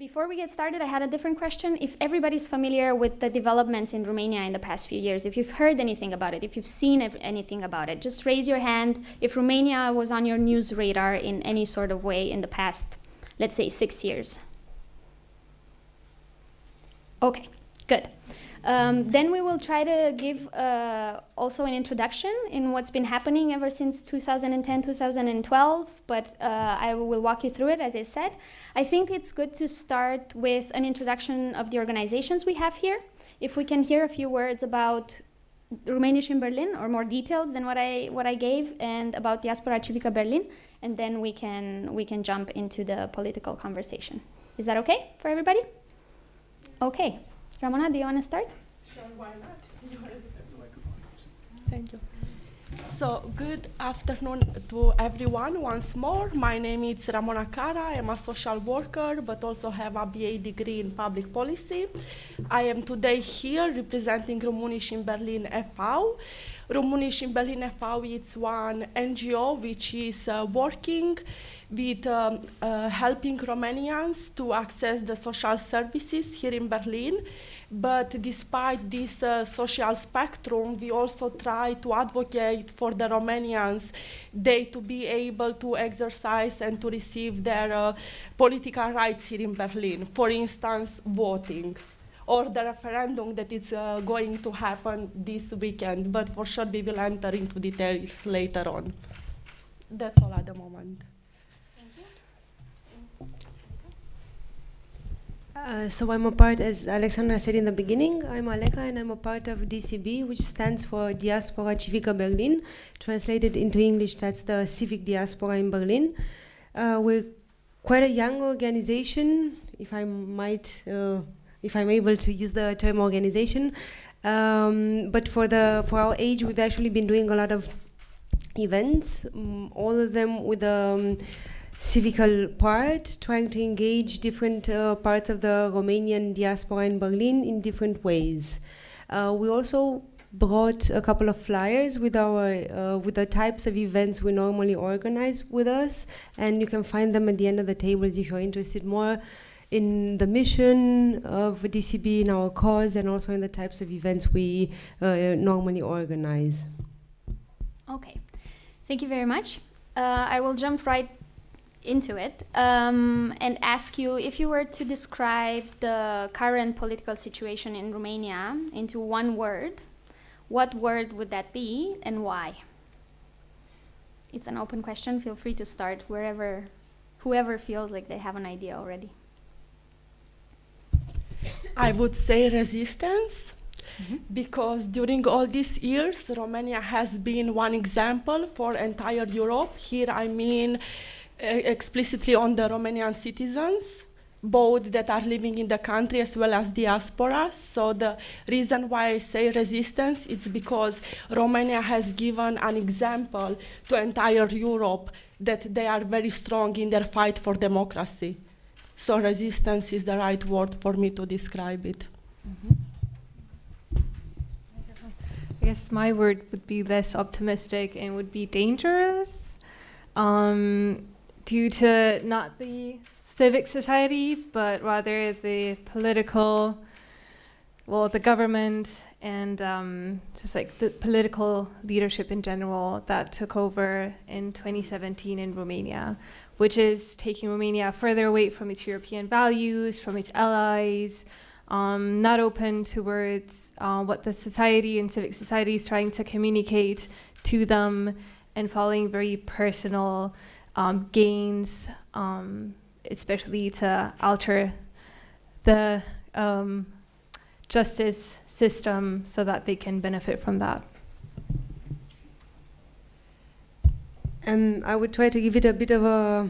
Before we get started, I had a different question. If everybody's familiar with the developments in Romania in the past few years, if you've heard anything about it, if you've seen anything about it, just raise your hand if Romania was on your news radar in any sort of way in the past, let's say, 6 years. Okay, good. Then we will try to give also an introduction in what's been happening ever since 2010, 2012, but I will walk you through it, as I said. I think it's good to start with an introduction of the organizations we have here. If we can hear a few words about Romanians in Berlin, or more details than what I gave, and about Diaspora Civică Berlin, and then we can jump into the political conversation. Is that okay for everybody? Okay. Ramona, do you want to start? Sure, why not? Thank you. So, good afternoon to everyone once more. My name is Ramona Cara. I am a social worker, but also have a BA degree in public policy. I am today here representing Romanians in Berlin e.V. Romanians in Berlin e.V. is one NGO which is working with helping Romanians to access the social services here in Berlin. But despite this social spectrum, we also try to advocate for the Romanians, they to be able to exercise and to receive their political rights here in Berlin. For instance, voting, or the referendum that is going to happen this weekend. But for sure, we will enter into details later on. That's all at the moment. So I'm a part, as Alexandra said in the beginning, I'm Aleca and I'm a part of DCB, which stands for Diaspora Civică Berlin. Translated into English, that's the civic diaspora in Berlin. We're quite a young organization, if I'm able to use the term organization. But for our age, we've actually been doing a lot of events, all of them with civical part, trying to engage different parts of the Romanian diaspora in Berlin in different ways. We also brought a couple of flyers with the types of events we normally organize with us, and you can find them at the end of the tables if you're interested more in the mission of DCB, in our cause, and also in the types of events we normally organize. Okay, thank you very much. I will jump right into it and ask you, if you were to describe the current political situation in Romania into one word, what word would that be and why? It's an open question. Feel free to start whoever feels like they have an idea already. I would say resistance. Because during all these years, Romania has been one example for entire Europe. Here I mean explicitly on the Romanian citizens, both that are living in the country as well as diaspora. So the reason why I say resistance is because Romania has given an example to entire Europe that they are very strong in their fight for democracy. So resistance is the right word for me to describe it. I guess my word would be less optimistic and would be dangerous. Due to not the civic society, but rather the political, the government and just like the political leadership in general that took over in 2017 in Romania, which is taking Romania further away from its European values, from its allies, not open towards what the society and civic society is trying to communicate to them, and following very personal gains, especially to alter the justice system so that they can benefit from that. I would try to give it a bit of a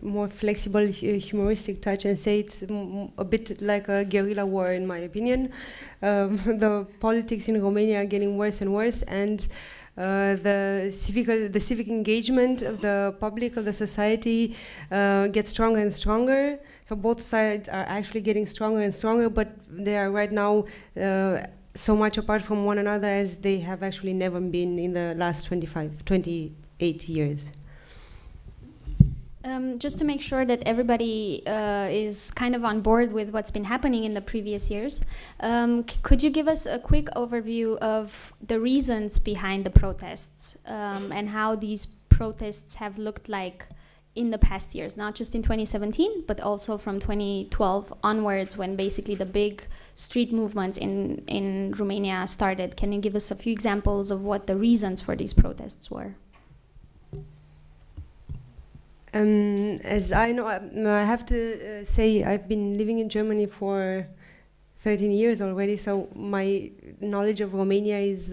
more flexible, humoristic touch and say it's a bit like a guerrilla war, in my opinion. The politics in Romania are getting worse and worse, and the civic engagement of the public, of the society, gets stronger and stronger. So both sides are actually getting stronger and stronger, but they are right now so much apart from one another as they have actually never been in the last 28 years. Just to make sure that everybody is kind of on board with what's been happening in the previous years, could you give us a quick overview of the reasons behind the protests and how these protests have looked like in the past years, not just in 2017, but also from 2012 onwards, when basically the big street movements in Romania started? Can you give us a few examples of what the reasons for these protests were? As I know, I have to say I've been living in Germany for 13 years already, so my knowledge of Romania is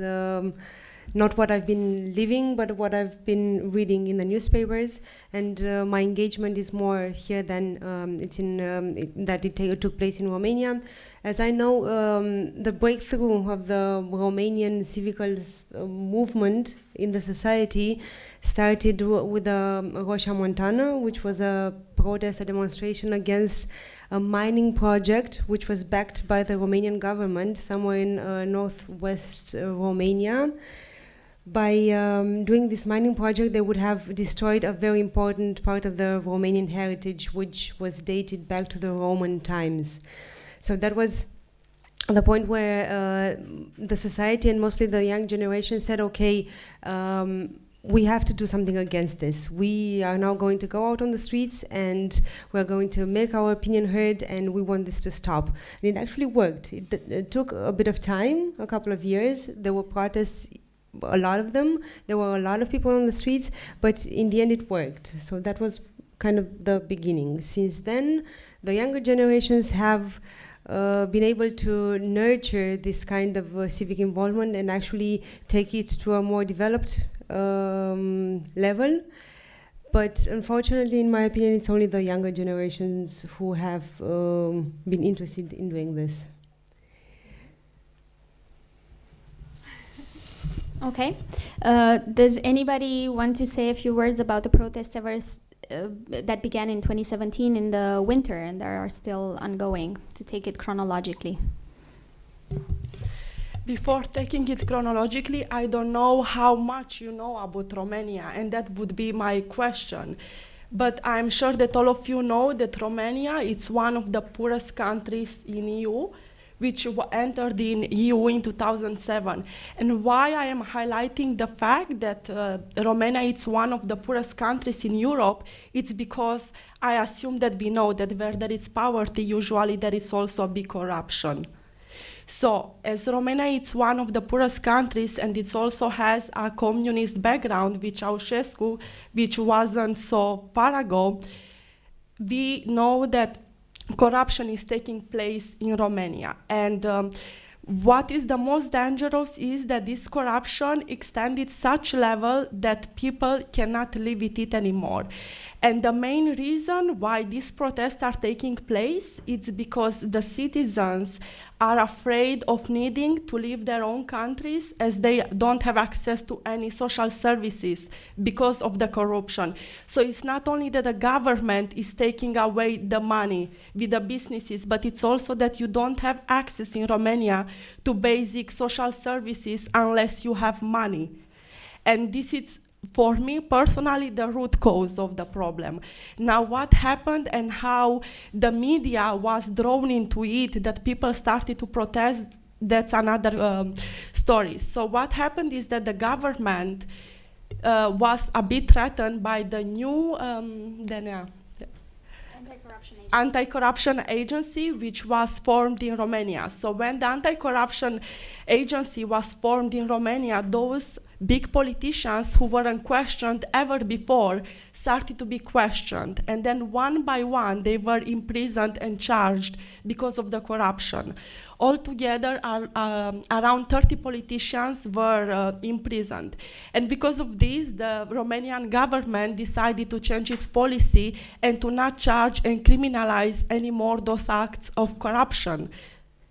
not what I've been living, but what I've been reading in the newspapers, and my engagement is more here than it took place in Romania. As I know, the breakthrough of the Romanian civical movement in the society started with Roșia Montană, which was a protest, a demonstration against a mining project which was backed by the Romanian government somewhere in northwest Romania. By doing this mining project, they would have destroyed a very important part of the Romanian heritage, which was dated back to the Roman times. So that was the point where the society and mostly the young generation said, okay, we have to do something against this. We are now going to go out on the streets and we're going to make our opinion heard, and we want this to stop. And it actually worked. It took a bit of time, a couple of years. There were protests, a lot of them. There were a lot of people on the streets, but in the end it worked. So that was kind of the beginning. Since then, the younger generations have been able to nurture this kind of civic involvement and actually take it to a more developed level. But unfortunately, in my opinion, it's only the younger generations who have been interested in doing this. Okay. Does anybody want to say a few words about the protests that began in 2017 in the winter and that are still ongoing, to take it chronologically? Before taking it chronologically, I don't know how much you know about Romania, and that would be my question. But I'm sure that all of you know that Romania is one of the poorest countries in EU, which entered in EU in 2007. And why I am highlighting the fact that Romania is one of the poorest countries in Europe, it's because I assume that we know that where there is poverty, usually there is also big corruption. So, as Romania is one of the poorest countries, and it also has a communist background, which Ceausescu, which wasn't so far ago, we know that corruption is taking place in Romania. And what is the most dangerous is that this corruption extended such level that people cannot live with it anymore. And the main reason why these protests are taking place is because the citizens are afraid of needing to leave their own countries, as they don't have access to any social services because of the corruption. So it's not only that the government is taking away the money with the businesses, but it's also that you don't have access in Romania to basic social services unless you have money. And this is, for me personally, the root cause of the problem. Now, what happened and how the media was drawn into it, that people started to protest, that's another story. So what happened is that the government was a bit threatened by the new anti-corruption agency, which was formed in Romania. So when the anti-corruption agency was formed in Romania, those big politicians who weren't questioned ever before started to be questioned. And then one by one, they were imprisoned and charged because of the corruption. Altogether, around 30 politicians were imprisoned. And because of this, the Romanian government decided to change its policy and to not charge and criminalize anymore those acts of corruption.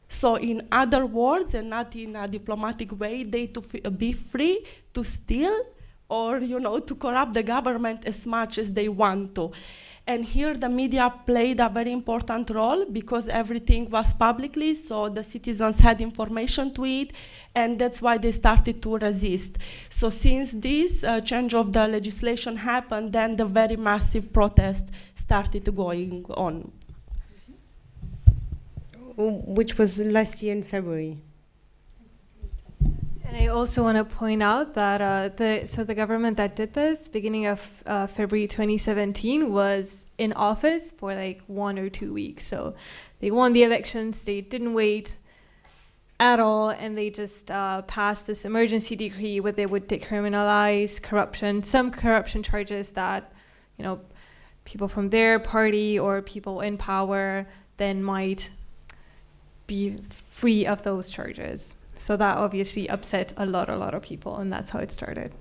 So in other words, and not in a diplomatic way, they to be free to steal or, to corrupt the government as much as they want to. And here the media played a very important role because everything was publicly, so the citizens had information to it, and that's why they started to resist. So since this change of the legislation happened, then the very massive protest started going on. Which was last year in February. And I also want to point out that the government that did this, beginning of February 2017, was in office for like 1 or 2 weeks. So they won the elections, they didn't wait at all, and they just passed this emergency decree where they would decriminalize corruption, some corruption charges that, you know, people from their party or people in power then might be free of those charges. So that obviously upset a lot of people, and that's how it started.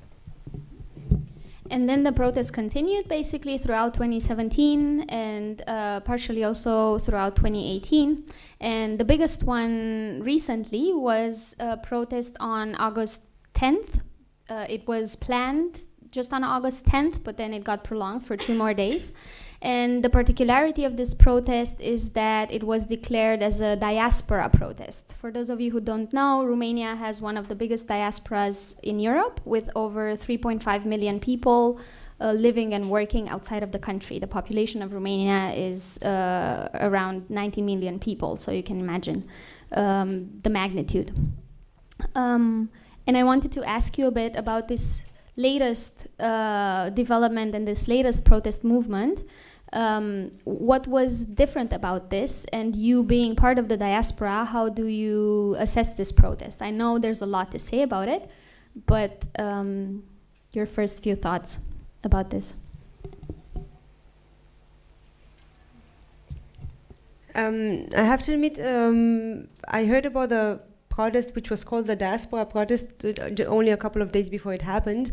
And then the protests continued basically throughout 2017 and partially also throughout 2018. And the biggest one recently was a protest on August 10th. It was planned just on August 10th, but then it got prolonged for 2 more days. And the particularity of this protest is that it was declared as a diaspora protest. For those of you who don't know, Romania has one of the biggest diasporas in Europe, with over 3.5 million people living and working outside of the country. The population of Romania is around 90 million people, so you can imagine the magnitude. And I wanted to ask you a bit about this latest development and this latest protest movement. What was different about this, and you being part of the diaspora, how do you assess this protest? I know there's a lot to say about it, but your first few thoughts about this. I have to admit, I heard about the protest which was called the diaspora protest only a couple of days before it happened,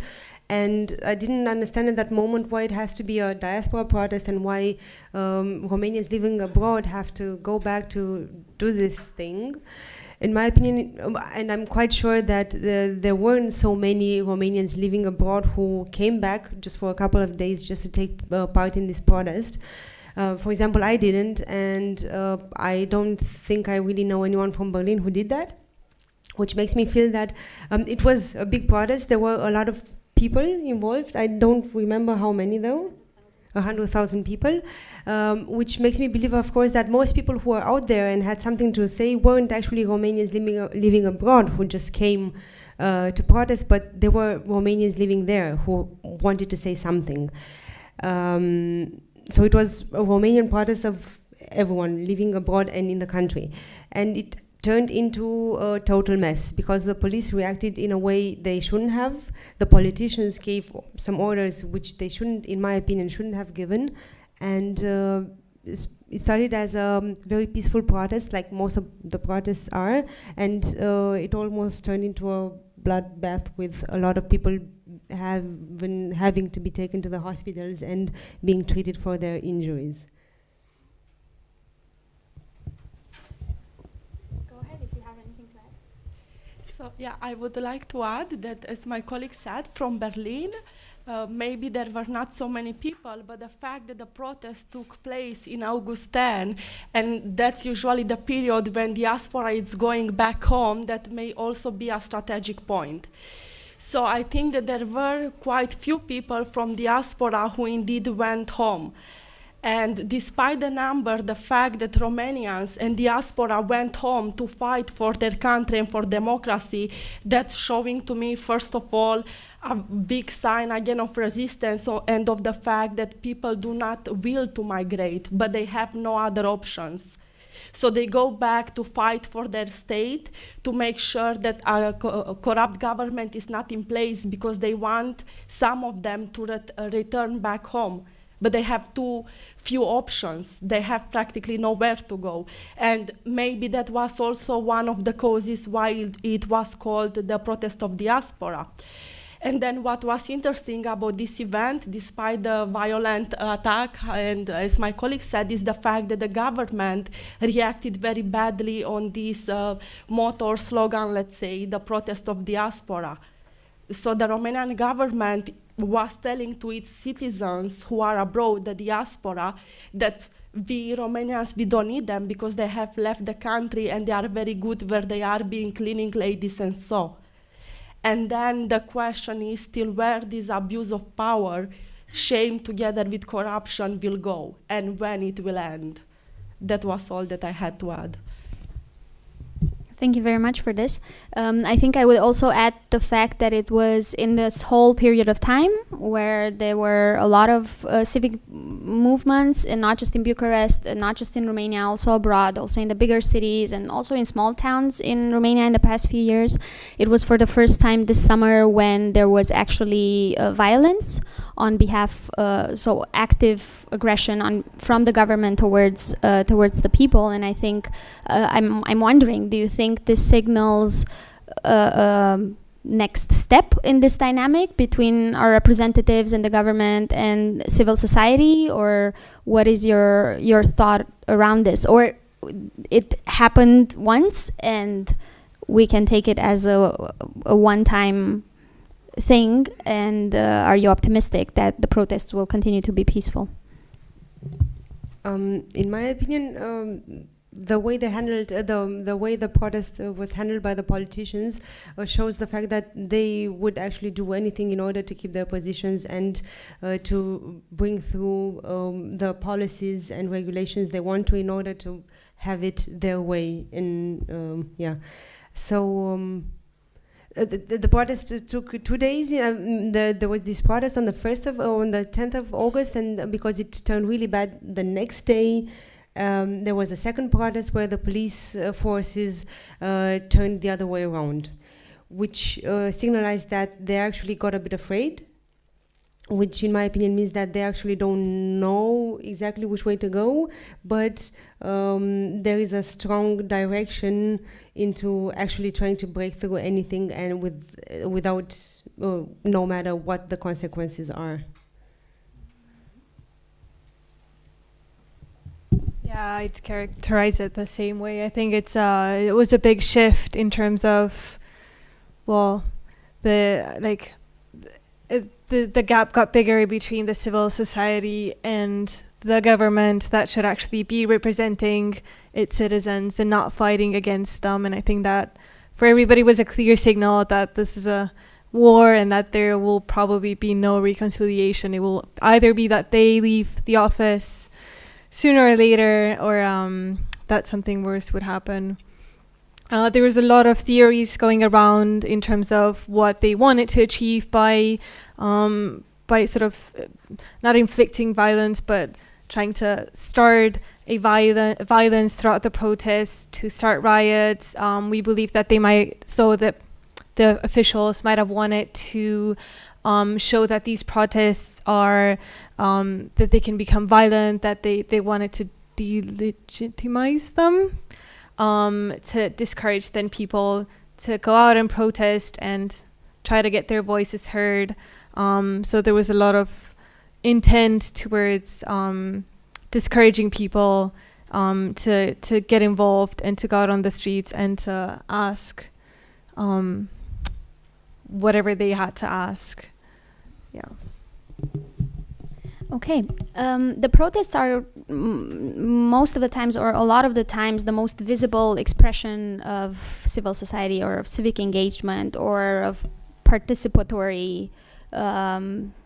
and I didn't understand at that moment why it has to be a diaspora protest and why Romanians living abroad have to go back to do this thing. In my opinion, and I'm quite sure that there weren't so many Romanians living abroad who came back just for a couple of days just to take part in this protest. For example, I didn't, and I don't think I really know anyone from Berlin who did that, which makes me feel that it was a big protest. There were a lot of people involved. I don't remember how many though, 100,000 people, which makes me believe, of course, that most people who were out there and had something to say weren't actually Romanians living abroad who just came to protest, but there were Romanians living there who wanted to say something. So it was a Romanian protest of everyone living abroad and in the country. And it turned into a total mess because the police reacted in a way they shouldn't have. The politicians gave some orders which they shouldn't, in my opinion, shouldn't have given. And it started as a very peaceful protest, like most of the protests are. And it almost turned into a bloodbath with a lot of people having to be taken to the hospitals and being treated for their injuries. Go ahead if you have anything to add. So yeah, I would like to add that, as my colleague said, from Berlin, maybe there were not so many people, but the fact that the protest took place in August 10, and that's usually the period when diaspora is going back home, that may also be a strategic point. So I think that there were quite few people from diaspora who indeed went home. And despite the number, the fact that Romanians and diaspora went home to fight for their country and for democracy, that's showing to me, first of all, a big sign again of resistance and of the fact that people do not will to migrate, but they have no other options. So they go back to fight for their state, to make sure that a corrupt government is not in place, because they want some of them to return back home. But they have too few options. They have practically nowhere to go. And maybe that was also one of the causes why it was called the protest of diaspora. And then what was interesting about this event, despite the violent attack, and as my colleague said, is the fact that the government reacted very badly on this slogan, let's say, the protest of diaspora. So the Romanian government was telling to its citizens who are abroad, the diaspora, that we Romanians, we don't need them because they have left the country and they are very good where they are, being cleaning ladies and so. And then the question is still where this abuse of power, shame together with corruption will go and when it will end. That was all that I had to add. Thank you very much for this. I think I would also add the fact that it was in this whole period of time where there were a lot of civic movements, and not just in Bucharest, and not just in Romania, also abroad, also in the bigger cities, and also in small towns in Romania in the past few years. It was for the first time this summer when there was actually violence on behalf, so active aggression from the government towards the people. And I think I'm wondering, do you think this signals next step in this dynamic between our representatives and the government and civil society, or what is your thought around this? Or it happened once and we can take it as a one-time thing, and are you optimistic that the protests will continue to be peaceful? In my opinion, the way they handled the way the protest was handled by the politicians shows the fact that they would actually do anything in order to keep their positions and to bring through the policies and regulations they want to in order to have it their way. The protest took 2 days. There was this protest on the 10th of August, and because it turned really bad the next day, there was a second protest where the police forces turned the other way around, which signalized that they actually got a bit afraid, which in my opinion means that they actually don't know exactly which way to go, but there is a strong direction into actually trying to break through anything, and without no matter what the consequences are. Yeah, I'd characterize it the same way. I think it was a big shift in terms of, well, the gap got bigger between the civil society and the government that should actually be representing its citizens and not fighting against them. And I think that for everybody was a clear signal that this is a war and that there will probably be no reconciliation. It will either be that they leave the office sooner or later, or that something worse would happen. There was a lot of theories going around in terms of what they wanted to achieve by sort of not inflicting violence, but trying to start a violence throughout the protests, to start riots. We believe that that the officials might have wanted to show that these protests are, that they can become violent, that they wanted to delegitimize them, to discourage then people to go out and protest and try to get their voices heard. So there was a lot of intent towards discouraging people to get involved and to go out on the streets and to ask whatever they had to ask. Yeah. Okay. The protests are most of the times, or a lot of the times, the most visible expression of civil society or of civic engagement or of participatory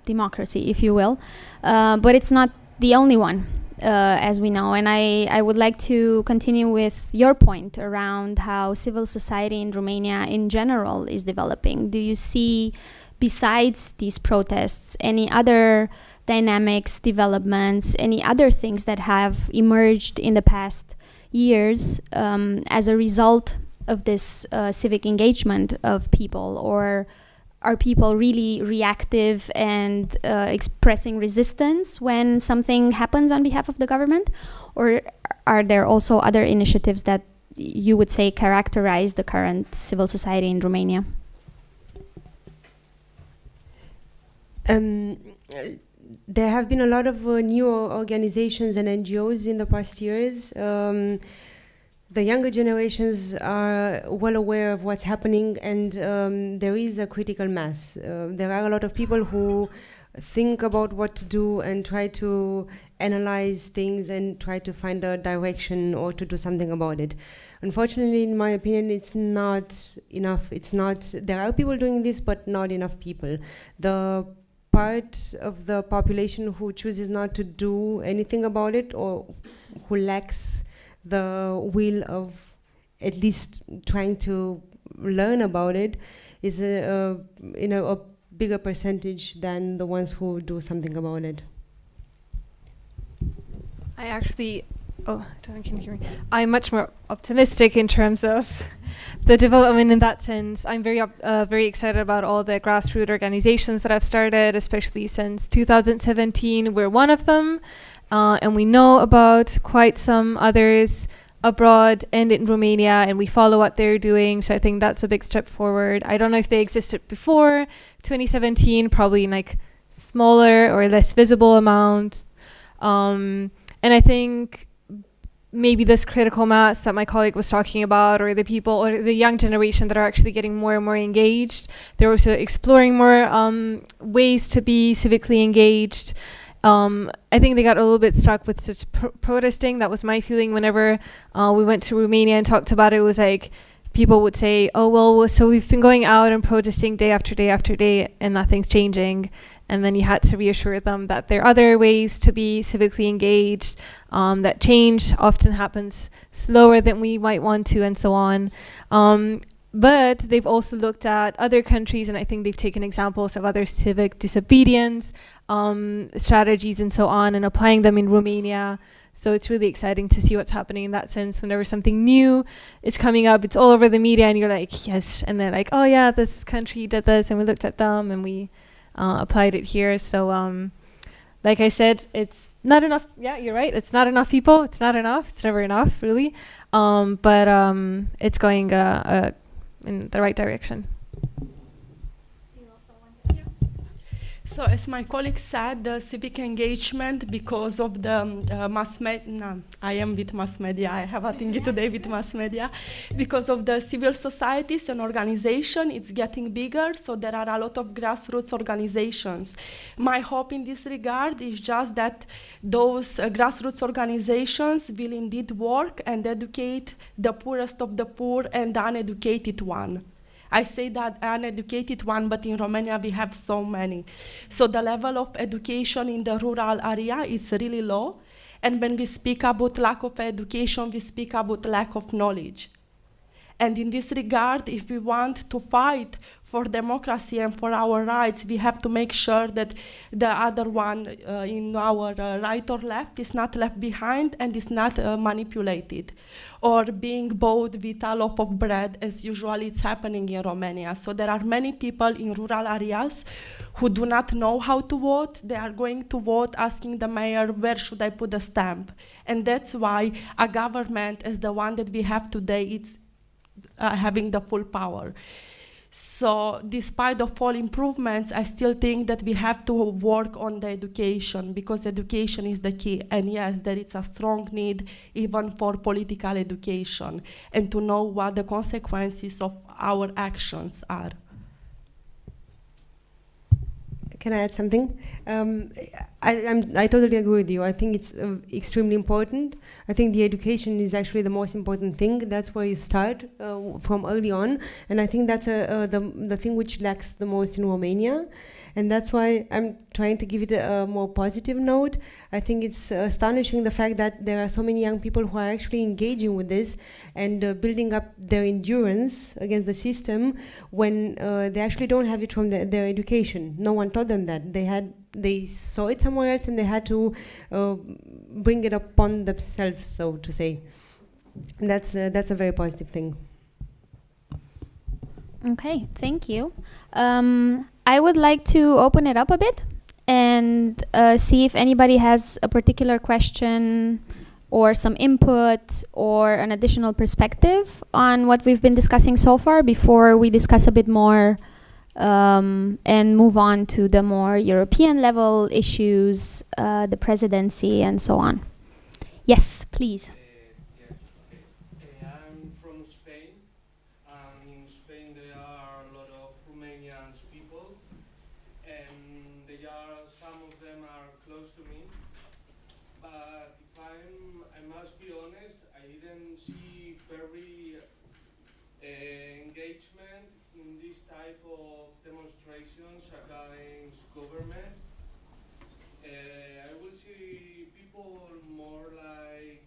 democracy, if you will. But it's not the only one, as we know. And I would like to continue with your point around how civil society in Romania in general is developing. Do you see, besides these protests, any other dynamics, developments, any other things that have emerged in the past years as a result of this civic engagement of people? Or are people really reactive and expressing resistance when something happens on behalf of the government? Or are there also other initiatives that you would say characterize the current civil society in Romania? There have been a lot of new organizations and NGOs in the past years. the younger generations are well aware of what's happening, and there is a critical mass. There are a lot of people who think about what to do and try to analyze things and try to find a direction or to do something about it. Unfortunately, in my opinion, it's not enough. It's not, there are people doing this, but not enough people. The part of the population who chooses not to do anything about it, or who lacks the will of at least trying to learn about it, is a bigger percentage than the ones who do something about it. I actually, oh, I don't know, can you hear me? I'm much more optimistic in terms of the development in that sense. I'm very excited about all the grassroots organizations that I've started, especially since 2017. We're one of them, and we know about quite some others abroad and in Romania, and we follow what they're doing. So I think that's a big step forward. I don't know if they existed before 2017, probably in like smaller or less visible amount. And I think maybe this critical mass that my colleague was talking about, or the people, or the young generation that are actually getting more and more engaged, they're also exploring more ways to be civically engaged. I think they got a little bit stuck with such protesting. That was my feeling whenever we went to Romania and talked about it. It was like people would say, oh, well, so we've been going out and protesting day after day after day and nothing's changing. And then you had to reassure them that there are other ways to be civically engaged, that change often happens slower than we might want to, and so on. But they've also looked at other countries, and I think they've taken examples of other civic disobedience strategies and so on, and applying them in Romania. So it's really exciting to see what's happening in that sense. Whenever something new is coming up, it's all over the media, and you're like, yes. And they're like, oh yeah, this country did this, and we looked at them, and we applied it here. So like I said, it's not enough. Yeah, you're right. It's not enough people. It's not enough. It's never enough, really. But it's going in the right direction. So as my colleague said, the civic engagement, because of the mass media, I am with mass media, I have a thingy today with mass media, because of the civil societies and organization, it's getting bigger, so there are a lot of grassroots organizations. My hope in this regard is just that those grassroots organizations will indeed work and educate the poorest of the poor and the uneducated one. I say that uneducated one, but in Romania we have so many. So the level of education in the rural area is really low. And when we speak about lack of education, we speak about lack of knowledge. And in this regard, if we want to fight for democracy and for our rights, we have to make sure that the other one in our right or left is not left behind and is not manipulated or being bought with a loaf of bread, as usually it's happening in Romania. So there are many people in rural areas who do not know how to vote. They are going to vote asking the mayor, where should I put the stamp? And that's why a government as the one that we have today, it's having the full power. So despite of all improvements, I still think that we have to work on the education, because education is the key. And yes, there is a strong need even for political education and to know what the consequences of our actions are. Can I add something? I totally agree with you. I think it's extremely important. I think the education is actually the most important thing. That's where you start from early on. And I think that's the thing which lacks the most in Romania. And that's why I'm trying to give it a more positive note. I think it's astonishing the fact that there are so many young people who are actually engaging with this and building up their endurance against the system when they actually don't have it from their education. No one taught them that. They saw it somewhere else and they had to bring it upon themselves, so to say. And that's a very positive thing. Okay, thank you. I would like to open it up a bit and see if anybody has a particular question or some input or an additional perspective on what we've been discussing so far before we discuss a bit more and move on to the more European level issues, the presidency and so on. Yes, please. I them are close to me. But if I must be honest, I didn't see very engagement in this type of demonstrations against government. I will see people more like,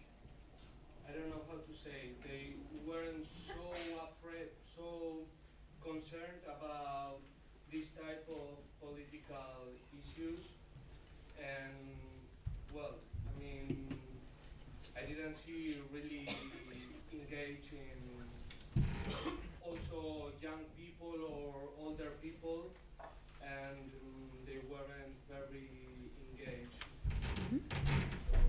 I don't know how to say, they weren't so afraid, so concerned about this type of political issues. And, well, I mean, I didn't see really engage in also young people or older people, and they weren't very engaged.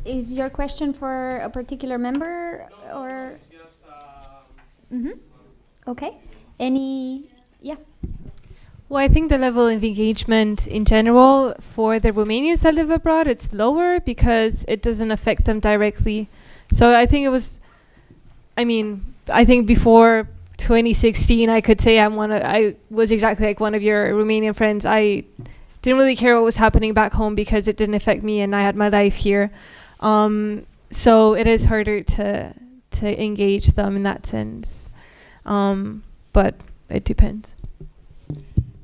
Is your question for a particular member or? It's just, Okay. Any? Yeah. Well, I think the level of engagement in general for the Romanians that live abroad, it's lower because it doesn't affect them directly. So I think I think before 2016, I could say I was exactly like one of your Romanian friends. I didn't really care what was happening back home because it didn't affect me and I had my life here. So it is harder to engage them in that sense. But it depends.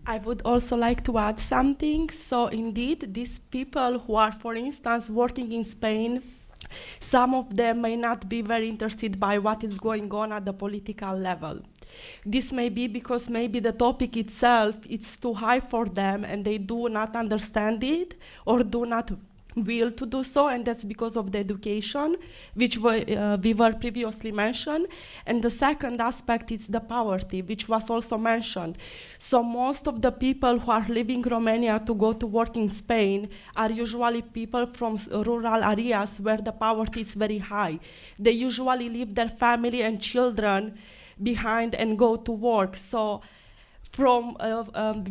I would also like to add something. So indeed, these people who are, for instance, working in Spain, some of them may not be very interested by what is going on at the political level. This may be because maybe the topic itself is too high for them and they do not understand it or do not will to do so, and that's because of the education, which we were previously mentioned. And the second aspect is the poverty, which was also mentioned. So most of the people who are leaving Romania to go to work in Spain are usually people from rural areas where the poverty is very high. They usually leave their family and children behind and go to work. So from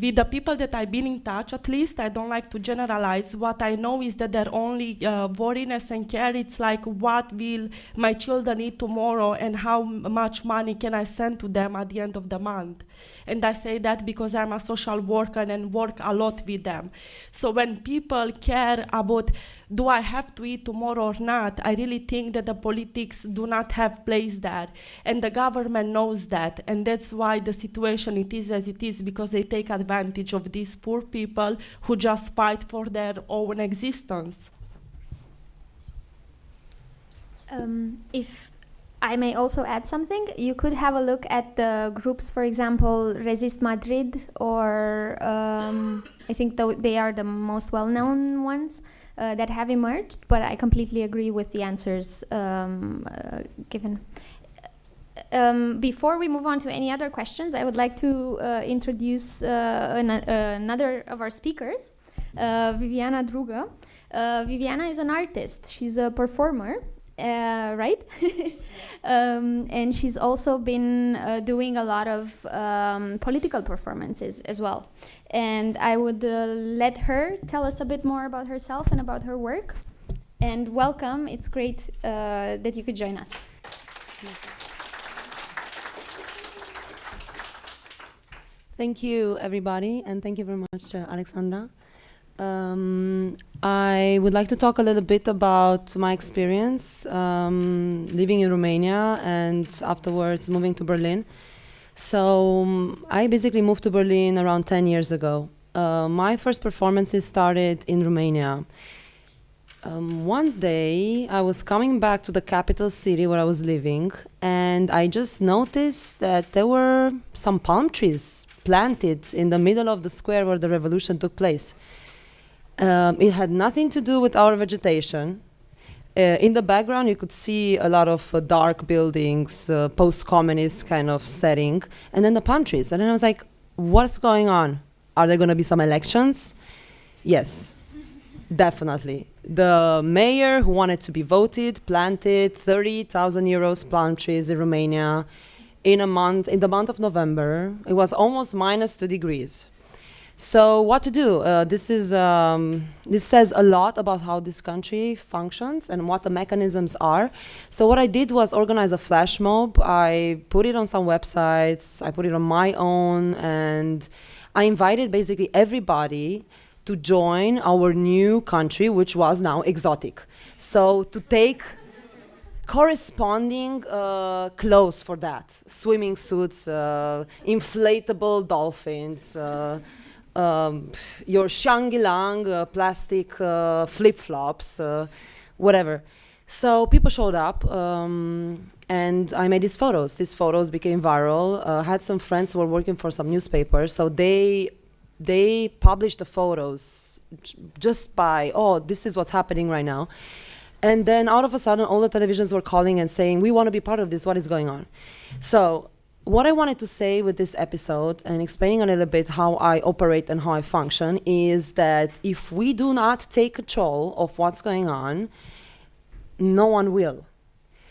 with the people that I've been in touch, at least, I don't like to generalize. What I know is that their only worriness and care, it's like, what will my children eat tomorrow and how much money can I send to them at the end of the month? And I say that because I'm a social worker and work a lot with them. So when people care about, do I have to eat tomorrow or not, I really think that the politics do not have place there. And the government knows that. And that's why the situation it is as it is, because they take advantage of these poor people who just fight for their own existence. If I may also add something, you could have a look at the groups, for example, Resist Madrid, or I think they are the most well-known ones that have emerged, but I completely agree with the answers given. Before we move on to any other questions, I would like to introduce another of our speakers, Viviana Druga. Viviana is an artist. She's a performer. Right? And she's also been doing a lot of political performances as well. And I would let her tell us a bit more about herself and about her work. And welcome. It's great that you could join us. Thank you, everybody, and thank you very much, Alexandra. I would like to talk a little bit about my experience living in Romania and afterwards moving to Berlin. So I basically moved to Berlin around 10 years ago. My first performances started in Romania. One day I was coming back to the capital city where I was living, and I just noticed that there were some palm trees planted in the middle of the square where the revolution took place. It had nothing to do with our vegetation. In the background, you could see a lot of dark buildings, post-communist kind of setting, and then the palm trees. And then I was like, what's going on? Are there going to be some elections? Yes, definitely. The mayor who wanted to be voted planted 30,000 euros palm trees in Romania in the month of November. It was almost -2 degrees. So what to do? This says a lot about how this country functions and what the mechanisms are. So what I did was organize a flash mob. I put it on some websites. I put it on my own, and I invited basically everybody to join our new country, which was now exotic. So to take corresponding clothes for that, swimming suits, inflatable dolphins, your Shangri-Lang plastic flip-flops, whatever. So people showed up, and I made these photos. These photos became viral. I had some friends who were working for some newspapers, so they published the photos just by, oh, this is what's happening right now. And then out of a sudden, all the televisions were calling and saying, we want to be part of this, what is going on? So what I wanted to say with this episode and explaining a little bit how I operate and how I function is that if we do not take control of what's going on, no one will.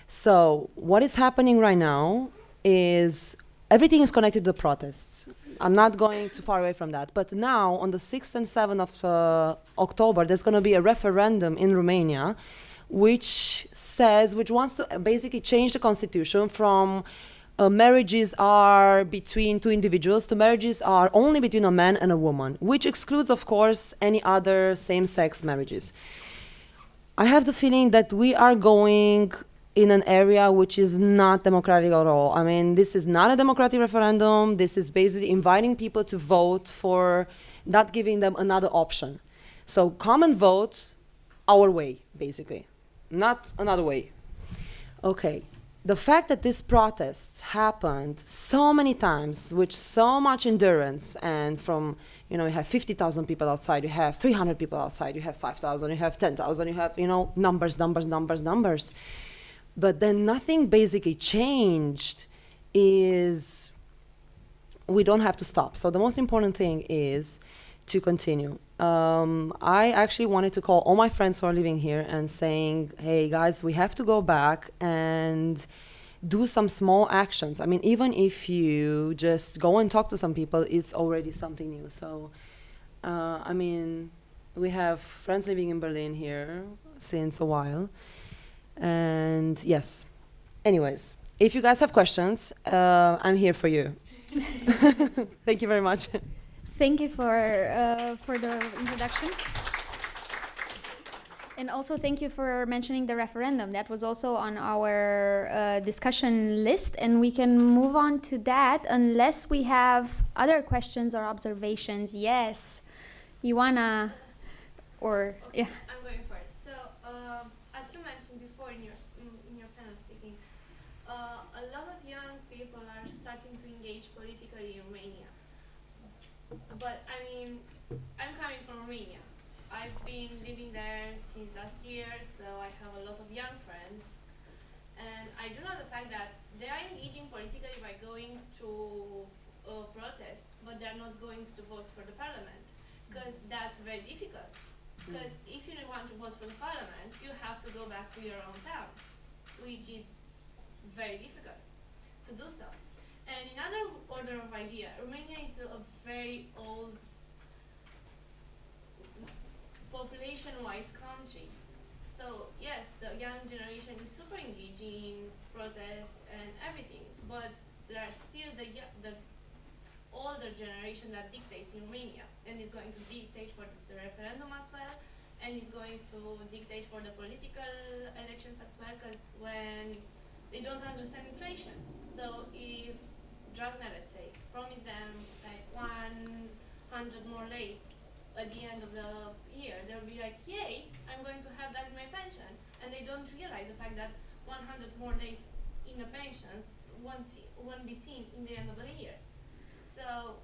So what is happening right now is everything is connected to the protests. I'm not going too far away from that. But now, on the 6th and 7th of October, there's going to be a referendum in Romania which wants to basically change the constitution from marriages are between two individuals to marriages are only between a man and a woman, which excludes, of course, any other same-sex marriages. I have the feeling that we are going in an area which is not democratic at all. I mean, this is not a democratic referendum. This is basically inviting people to vote for not giving them another option. So come and vote our way, basically, not another way. Okay. The fact that this protest happened so many times with so much endurance, and from, you have 50,000 people outside, you have 300 people outside, you have 5,000, you have 10,000, you have, numbers. But then nothing basically changed is we don't have to stop. So the most important thing is to continue. I actually wanted to call all my friends who are living here and saying, hey guys, we have to go back and do some small actions. I mean, even if you just go and talk to some people, it's already something new. So, we have friends living in Berlin here since a while. And yes, anyways, if you guys have questions, I'm here for you. Thank you very much. Thank you for the introduction. And also thank you for mentioning the referendum. That was also on our discussion list, and we can move on to that unless we have other questions or observations. Yes, Ioana, or yeah. I'm going first. So, as you mentioned before in your panel speaking, a lot of young people are starting to engage politically in Romania. But I mean, I'm coming from Romania. I've been living there since last year, so I have a lot of young friends. And I do know the fact that they are engaging politically by going to protest, but they're not going to vote for the parliament, because that's very difficult. Because if you want to vote for the parliament, you have to go back to your own town, which is very difficult to do so. And in other order of idea, Romania is a very old, population-wise country. So yes, the young generation is super engaging in protests and everything, but there are still the older generation that dictates in Romania, and is going to dictate for the referendum as well, and is going to dictate for the political elections as well, because when they don't understand inflation. So if Druga, let's say, promise them like 100 more lei at the end of the year, they'll be like, yay, I'm going to have that in my pension. And they don't realize the fact that 100 more days in the pensions won't be seen in the end of the year. So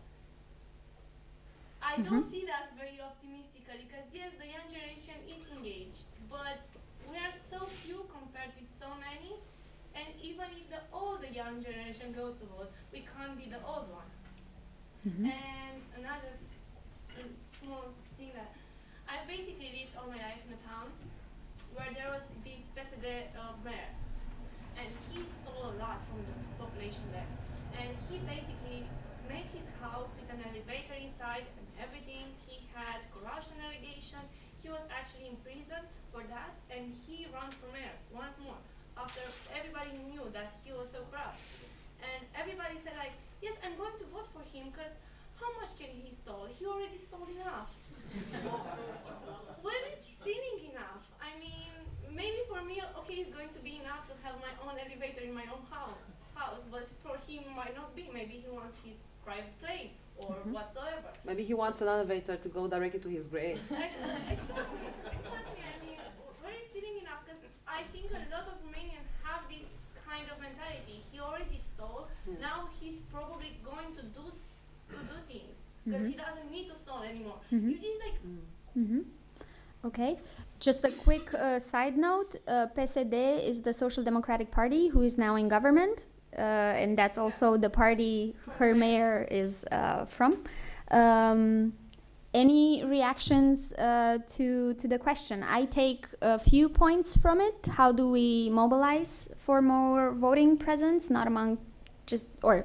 I don't see that very optimistically, because yes, the young generation is engaged, but we are so few compared with so many. And even if the older young generation goes to vote, we can't be the old one. And another small thing that I basically lived all my life in a town where there was this PSD mayor, and he stole a lot from the population there. And he basically made his house with an elevator inside and everything. He had corruption allegation. He was actually imprisoned for that, and he ran for mayor once more after everybody knew that he was so corrupt. And everybody said like, yes, I'm going to vote for him because how much can he steal? He already stole enough. When is stealing enough? I mean, maybe for me, okay, it's going to be enough to have my own elevator in my own house, but for him might not be. Maybe he wants his private plane or whatsoever. Maybe he wants an elevator to go directly to his grave. Exactly. I mean, where is stealing enough? Because I think a lot of Romanians have this kind of mentality. He already stole. Now he's probably going to do things because he doesn't need to steal anymore. Which is like. Okay. Just a quick side note, PSD is the Social Democratic Party who is now in government, and that's also the party her mayor is from. Any reactions to the question? I take a few points from it. How do we mobilize for more voting presence, not among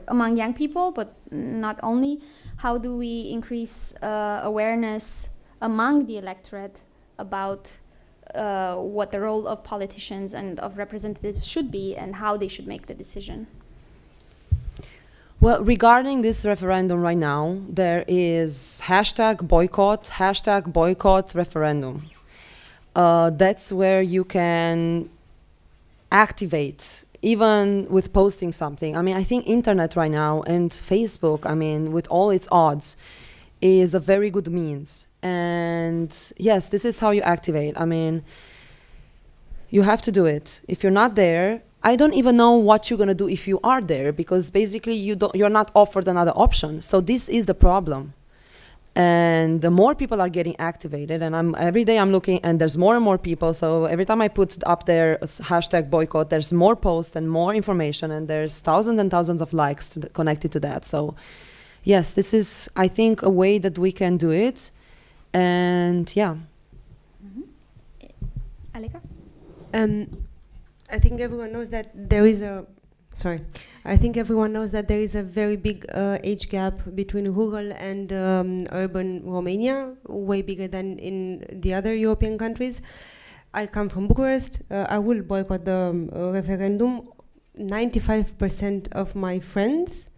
among young people, but not only? How do we increase awareness among the electorate about what the role of politicians and of representatives should be and how they should make the decision? Well, regarding this referendum right now, there is #boycott referendum. That's where you can activate, even with posting something. I mean, I think internet right now and Facebook, I mean, with all its odds, is a very good means. And yes, this is how you activate. I mean, you have to do it. If you're not there, I don't even know what you're going to do if you are there, because basically you're not offered another option. So this is the problem. And the more people are getting activated, and every day I'm looking, and there's more and more people. So every time I put up there #boycott, there's more posts and more information, and there's thousands and thousands of likes connected to that. So yes, this is, I think, a way that we can do it. And yeah. Aleca? I think everyone knows that there is a very big age gap between rural and urban Romania, way bigger than in the other European countries. I come from Bucharest. I will boycott the referendum. 95% of my friends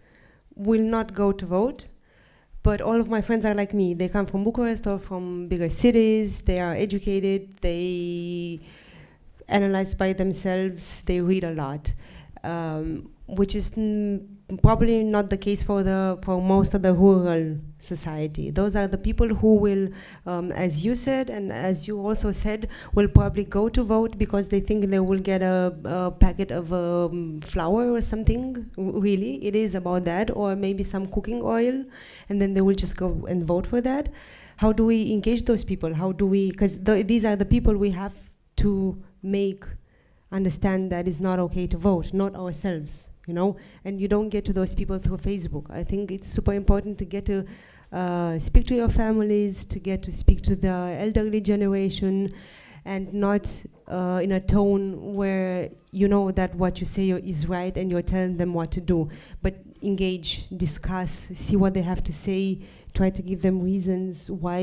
will not go to vote. But all of my friends are like me. They come from Bucharest or from bigger cities. They are educated. They analyze by themselves. They read a lot, which is probably not the case for most of the rural society. Those are the people who will, as you said, and as you also said, will probably go to vote because they think they will get a packet of flour or something. Really, it is about that, or maybe some cooking oil, and then they will just go and vote for that. How do we engage those people? How do we, because these are the people we have to make understand that it's not okay to vote, not ourselves, you know? And you don't get to those people through Facebook. I think it's super important to get to speak to your families, to get to speak to the elderly generation, and not in a tone where you know that what you say is right and you're telling them what to do. But engage, discuss, see what they have to say, try to give them reasons why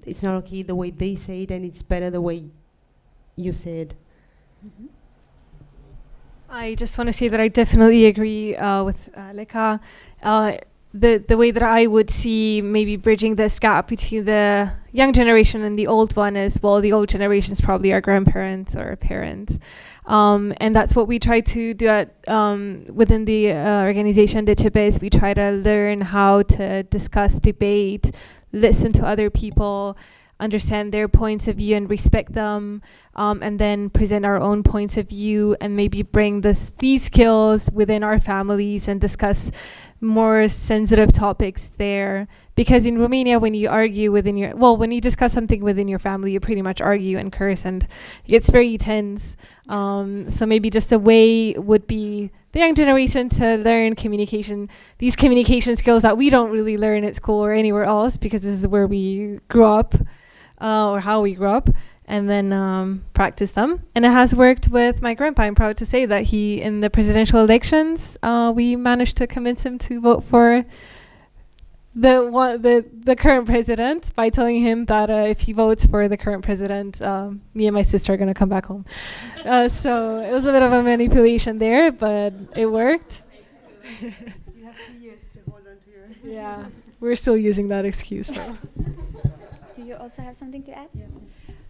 it's not okay the way they say it and it's better the way you said. I just want to say that I definitely agree with Aleca. The way that I would see maybe bridging this gap between the young generation and the old one is, well, the old generation is probably our grandparents or our parents. And that's what we try to do at within the organization Dicussion. We try to learn how to discuss, debate, listen to other people, understand their points of view and respect them, and then present our own points of view and maybe bring these skills within our families and discuss more sensitive topics there. Because in Romania, when you argue when you discuss something within your family, you pretty much argue and curse, and it gets very tense. So maybe just a way would be the young generation to learn these communication skills that we don't really learn at school or anywhere else, because this is where we grew up. Or how we grew up, and then practice them. And it has worked with my grandpa. I'm proud to say that in the presidential elections, we managed to convince him to vote for the current president by telling him that if he votes for the current president, me and my sister are going to come back home. So it was a bit of a manipulation there, but it worked. You have 2 years to hold on to your Yeah, we're still using that excuse. So. Do you also have something to add?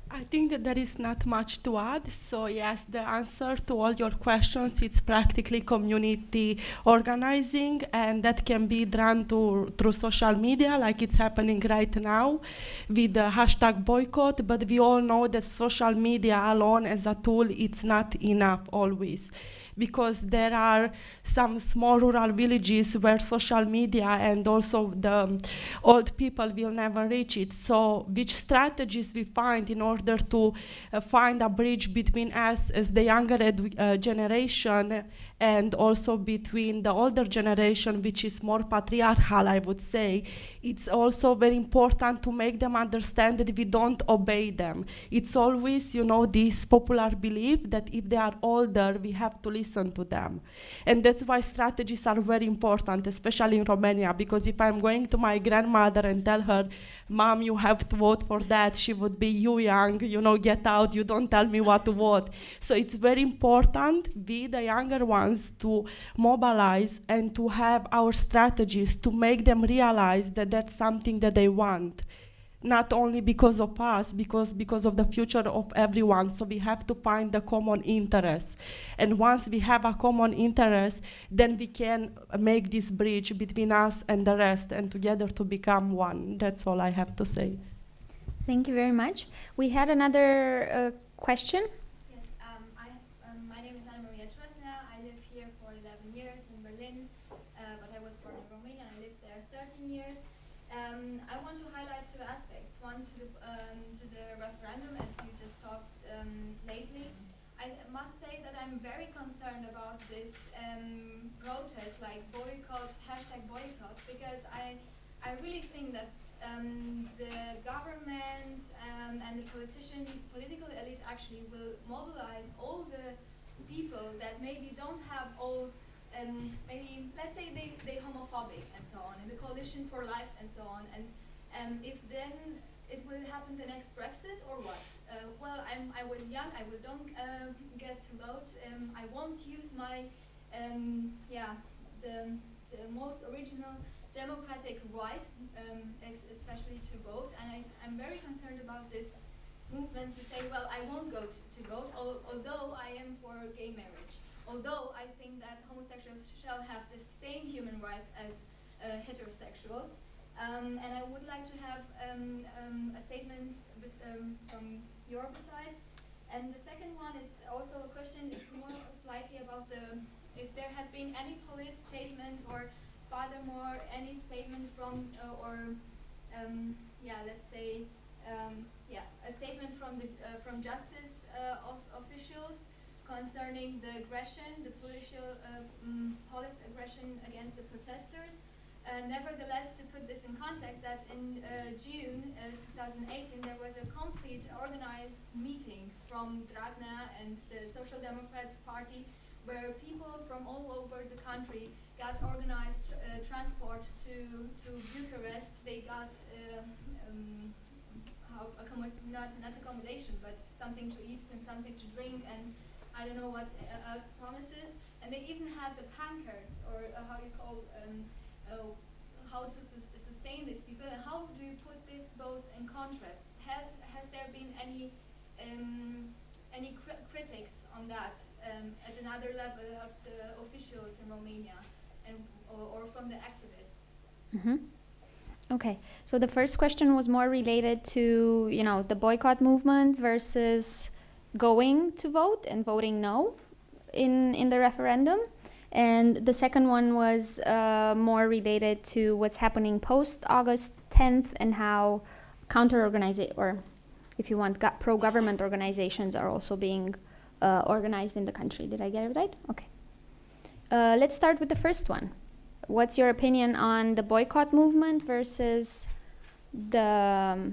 I think that there is not much to add. So yes, the answer to all your questions, it's practically community organizing, and that can be done through social media, like it's happening right now with the hashtag boycott. But we all know that social media alone as a tool, it's not enough always, because there are some small rural villages where social media and also the old people will never reach it. So which strategies we find in order to find a bridge between us as the younger generation and also between the older generation, which is more patriarchal, I would say. It's also very important to make them understand that we don't obey them. It's always, this popular belief that if they are older, we have to listen to them. And that's why strategies are very important, especially in Romania, because if I'm going to my grandmother and tell her, Mom, you have to vote for that, she would be, you young, get out, you don't tell me what to vote. So it's very important, we, the younger ones, to mobilize and to have our strategies to make them realize that that's something that they want. Not only because of us, because of the future of everyone. So we have to find the common interest. And once we have a common interest, then we can make this bridge between us and the rest, and together to become one. That's all I have to say. Thank you very much. We had another question. Yes, my name is Anna Maria Trosna. I live here for 11 years in Berlin, but I was born in Romania and I lived there 13 years. I want to highlight two aspects. One, to the referendum, as you just talked lately. I must say that I'm very concerned about this protest, like boycott, hashtag boycott, because I really think that the government and the political elite actually will mobilize all the people that maybe don't have all, maybe, let's say they homophobic and so on, and the Coalition for Life and so on, and if then it will happen the next Brexit or what? Well, I was young, I don't get to vote, I won't use my, the most original democratic right, especially to vote, and I'm very concerned about this movement to say, well, I won't go to vote, although I am for gay marriage, although I think that homosexuals shall have the same human rights as heterosexuals. And I would like to have a statement from your sides. And the second one, it's also a question, it's more slightly about if there had been any police statement or furthermore any statement from, let's say, a statement from justice officials concerning the aggression, the police aggression against the protesters. Nevertheless, to put this in context, that in June 2018 there was a complete organized meeting from Druga and the Social Democrats Party, where people from all over the country got organized transport to Bucharest. They got not accommodation, but something to eat and something to drink, and I don't know what else promises. And they even had the pancards, or how you call how to sustain these people. How do you put this both in contrast? Has there been any critics on that at another level of the officials in Romania or from the activists? Mm-hmm. Okay, so the first question was more related to the boycott movement versus going to vote and voting no in the referendum. And the second one was more related to what's happening post August 10th and how or if you want, pro-government organizations are also being organized in the country. Did I get it right? Okay. Let's start with the first one. What's your opinion on the boycott movement versus the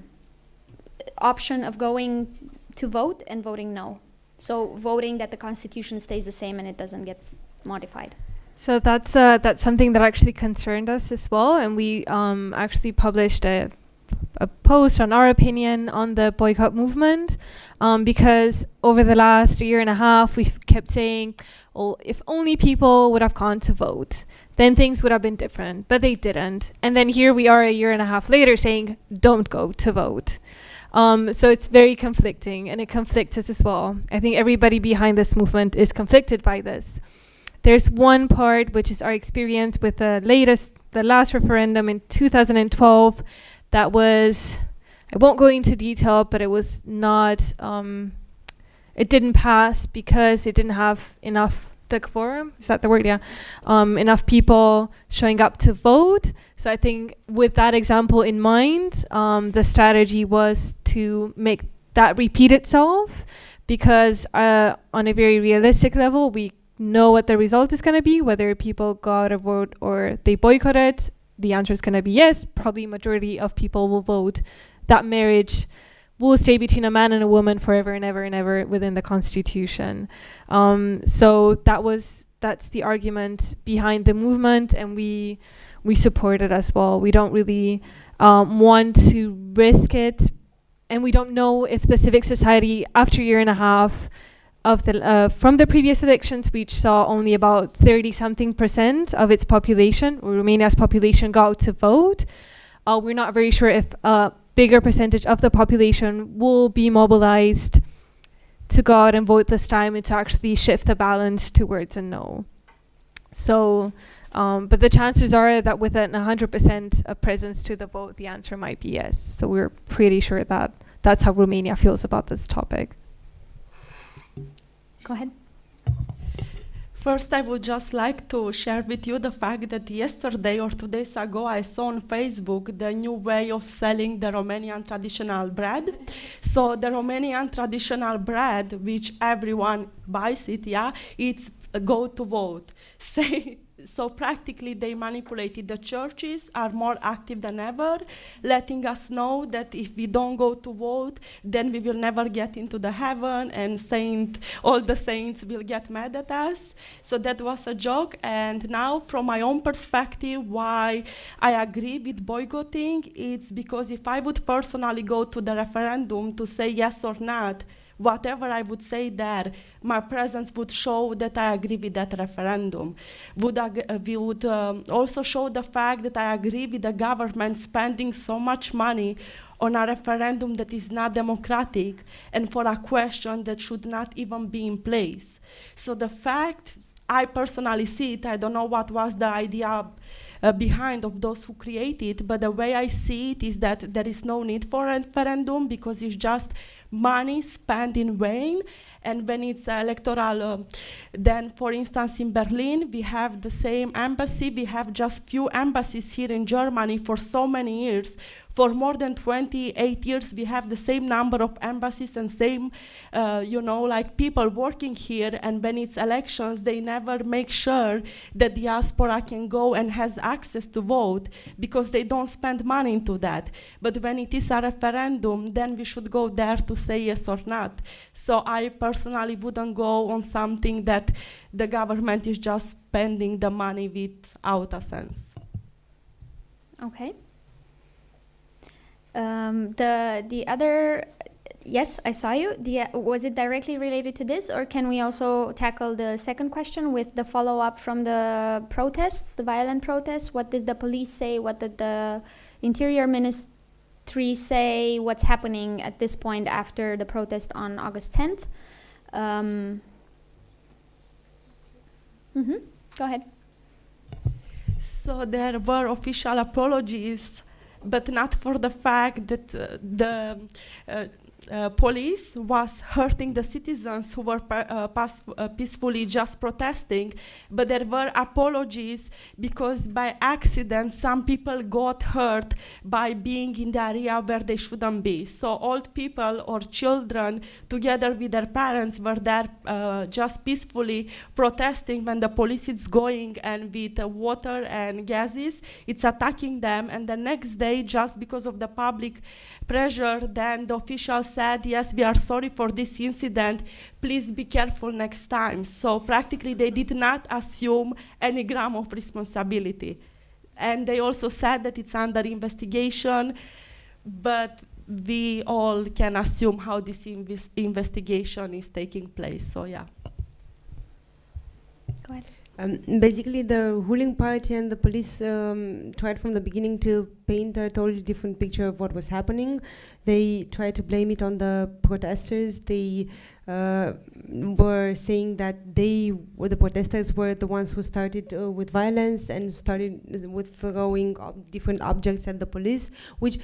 option of going to vote and voting no? So voting that the constitution stays the same and it doesn't get modified. So that's something that actually concerned us as well, and we actually published a a post on our opinion on the boycott movement, because over the last year and a half, we've kept saying, well, if only people would have gone to vote, then things would have been different, but they didn't. And then here we are a year and a half later saying, don't go to vote. So it's very conflicting, and it conflicts us as well. I think everybody behind this movement is conflicted by this. There's one part, which is our experience with the last referendum in 2012, that was, I won't go into detail, but it was not, it didn't pass because it didn't have enough, the quorum, is that the word? Yeah. Enough people showing up to vote. So I think with that example in mind, the strategy was to make that repeat itself, because on a very realistic level, we know what the result is going to be, whether people go out a vote or they boycott it. The answer is going to be yes. Probably majority of people will vote that marriage will stay between a man and a woman forever and ever and ever within the constitution. So that's the argument behind the movement, and we support it as well. We don't really want to risk it, and we don't know if the civic society, after a year and a half of the from the previous elections, which saw only about 30-something% of its population, or Romania's population, go out to vote, we're not very sure if a bigger percentage of the population will be mobilized to go out and vote this time, and to actually shift the balance towards a no. So, but the chances are that with an 100% of presence to the vote, the answer might be yes. So we're pretty sure that that's how Romania feels about this topic. Go ahead. First, I would just like to share with you the fact that yesterday or 2 days ago, I saw on Facebook the new way of selling the Romanian traditional bread. So the Romanian traditional bread, which everyone buys it, yeah, it's go to vote. So practically they manipulated. The churches are more active than ever, letting us know that if we don't go to vote, then we will never get into the heaven, and all the saints will get mad at us. So that was a joke. And now from my own perspective, why I agree with boycotting, it's because if I would personally go to the referendum to say yes or not, whatever I would say there, my presence would show that I agree with that referendum. We would also show the fact that I agree with the government spending so much money on a referendum that is not democratic and for a question that should not even be in place. So the fact, I personally see it, I don't know what was the idea behind of those who create it, but the way I see it is that there is no need for a referendum, because it's just money spent in vain. And when it's electoral, then for instance in Berlin, we have the same embassy. We have just few embassies here in Germany for so many years. For more than 28 years, we have the same number of embassies and same, like people working here. And when it's elections, they never make sure that diaspora can go and has access to vote, because they don't spend money into that. But when it is a referendum, then we should go there to say yes or not. So I personally wouldn't go on something that the government is just spending the money without a sense. Okay. The other, yes, I saw you. Was it directly related to this, or can we also tackle the second question with the follow-up from the protests, the violent protests? What did the police say? What did the Interior Ministry say? What's happening at this point after the protest on August 10th? Go ahead. So there were official apologies, but not for the fact that the police was hurting the citizens who were peacefully just protesting, but there were apologies because by accident some people got hurt by being in the area where they shouldn't be. So old people or children together with their parents were there just peacefully protesting when the police is going and with water and gases, it's attacking them. And the next day, just because of the public pressure, then the officials said, yes, we are sorry for this incident, please be careful next time. So practically they did not assume any gram of responsibility. And they also said that it's under investigation, but we all can assume how this investigation is taking place. So yeah. Go ahead. Basically, the ruling party and the police tried from the beginning to paint a totally different picture of what was happening. They tried to blame it on the protesters. They were saying that the protesters were the ones who started with violence and started with throwing different objects at the police, which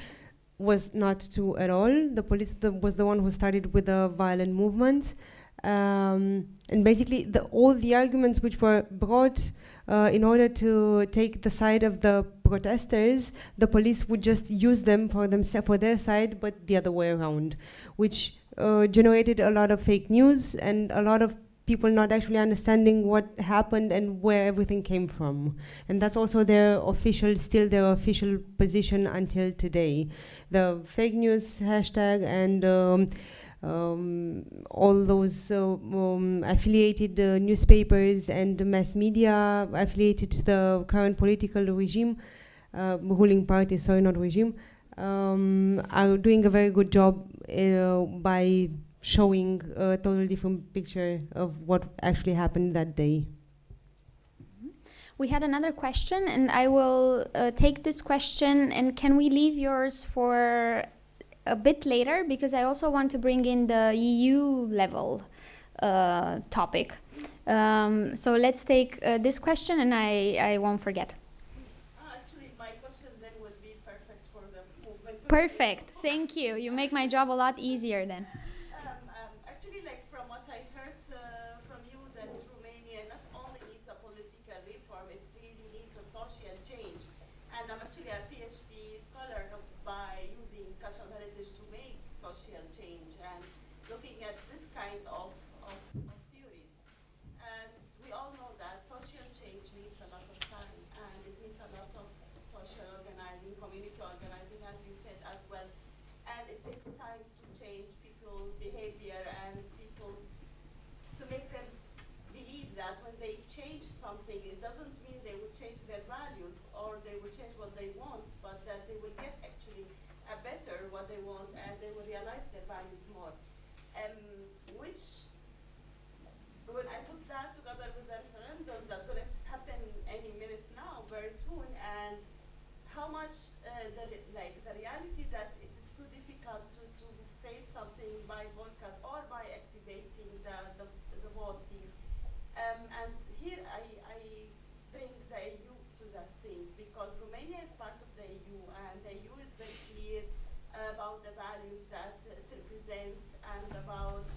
was not true at all. The police was the one who started with the violent movement. And basically, all the arguments which were brought in order to take the side of the protesters, the police would just use them for their side, but the other way around, which generated a lot of fake news and a lot of people not actually understanding what happened and where everything came from. And that's also still their official position until today. The fake news hashtag and all those affiliated newspapers and mass media affiliated to the current political regime, ruling party, sorry, not regime, are doing a very good job by showing a totally different picture of what actually happened that day. We had another question, and I will take this question, and can we leave yours for a bit later, because I also want to bring in the EU level topic. So let's take this question, and I won't forget. Actually, my question then would be perfect for the movement. Perfect. Thank you. You make my job a lot easier then. Actually, like from what I heard from you, that Romania not only needs a political reform, it really needs a social change. And I'm actually a PhD scholar by using cultural heritage to make social change and looking at this kind of theories. And we all know that social change needs a lot of time, and it needs a lot of social organizing, community organizing, as you said as well. And it takes time to change people's behavior and to make them believe that when they change something, it doesn't mean they will change their values or they will change what they want, but that they will get actually a better what they want, and they will realize their values more. Which, when I put that together with the referendum that will happen any minute now, very soon, and how much the reality that it is too difficult to face something by boycott or by activating the voting. And here I bring the EU to that thing, because Romania is part of the EU, and the EU is very clear about the values that it represents and about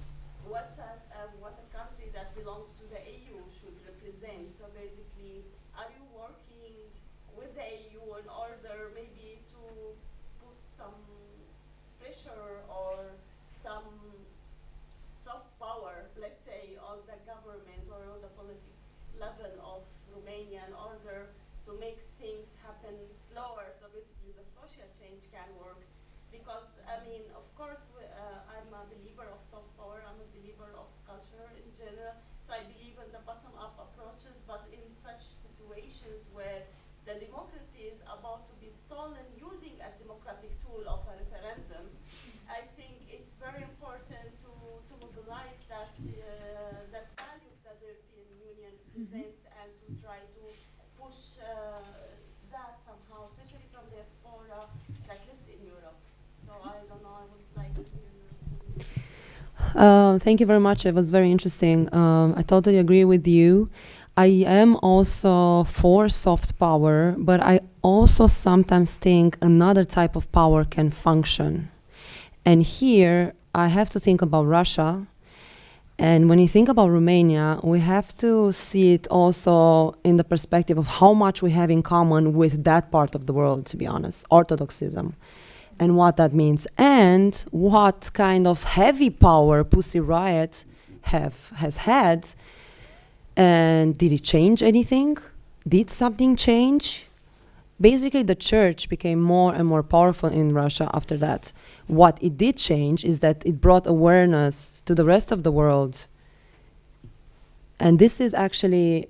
what a country that belongs to the EU should represent. So basically, are you working with the EU in order maybe to put some pressure or some soft power, let's say, on the government or on the political level of Romania in order to make things happen slower, so basically the social change can work? Because, I mean, of course, I'm a believer of soft power, I'm a believer of culture in general, so I believe in the bottom-up approaches, but in such situations where the democracy is about to be stolen using a democratic tool of a referendum, I think it's very important to mobilize that values that the European Union represents, and to try to push that somehow, especially from the diaspora that lives in Europe. So I don't know, I would like to hear your Thank you very much. It was very interesting. I totally agree with you. I am also for soft power, but I also sometimes think another type of power can function. And here I have to think about Russia. And when you think about Romania, we have to see it also in the perspective of how much we have in common with that part of the world, to be honest, Orthodoxism, and what that means, and what kind of heavy power Pussy Riot has had. And did it change anything? Did something change? Basically, the church became more and more powerful in Russia after that. What it did change is that it brought awareness to the rest of the world. And this is actually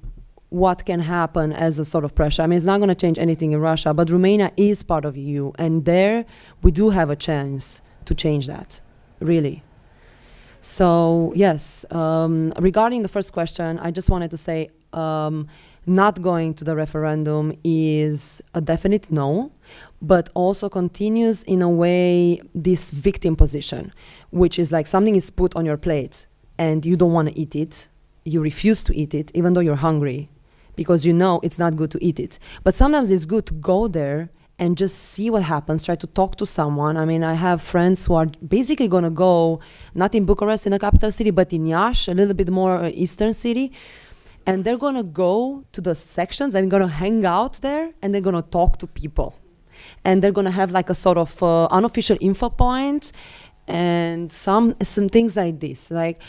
what can happen as a sort of pressure. I mean, it's not going to change anything in Russia, but Romania is part of EU, and there we do have a chance to change that, really. So, yes, regarding the first question, I just wanted to say not going to the referendum is a definite no, but also continues in a way this victim position, which is like something is put on your plate and you don't want to eat it. You refuse to eat it, even though you're hungry, because you know it's not good to eat it. But sometimes it's good to go there and just see what happens, try to talk to someone. I mean, I have friends who are basically going to go, not in Bucharest, in the capital city, but in Iași, a little bit more eastern city. And they're going to go to the sections and going to hang out there and they're going to talk to people. And they're going to have like a sort of unofficial info point and some things like this. Like,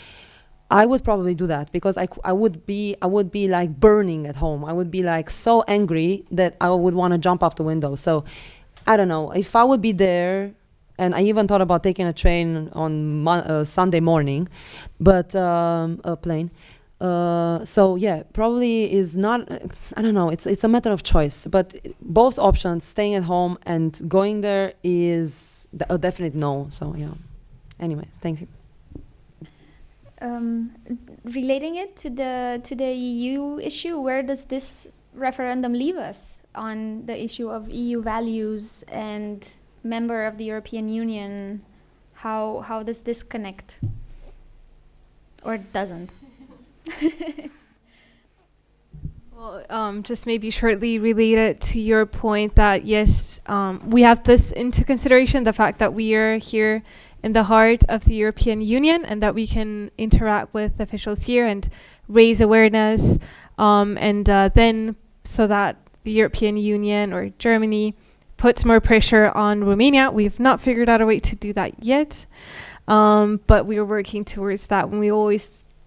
I would probably do that because I would be like burning at home. I would be like so angry that I would want to jump out the window. So I don't know if I would be there, and I even thought about taking a train on Sunday morning, but a plane. So yeah, probably is not. I don't know. It's a matter of choice. But both options, staying at home and going there, is a definite no. So yeah. Anyways, thank you. Relating it to the EU issue, where does this referendum leave us on the issue of EU values and member of the European Union? How does this connect, or doesn't? Well, just maybe shortly related to your point that yes, we have this into consideration, the fact that we are here in the heart of the European Union and that we can interact with officials here and raise awareness, and then so that the European Union or Germany puts more pressure on Romania. We've not figured out a way to do that yet, but we are working towards that, and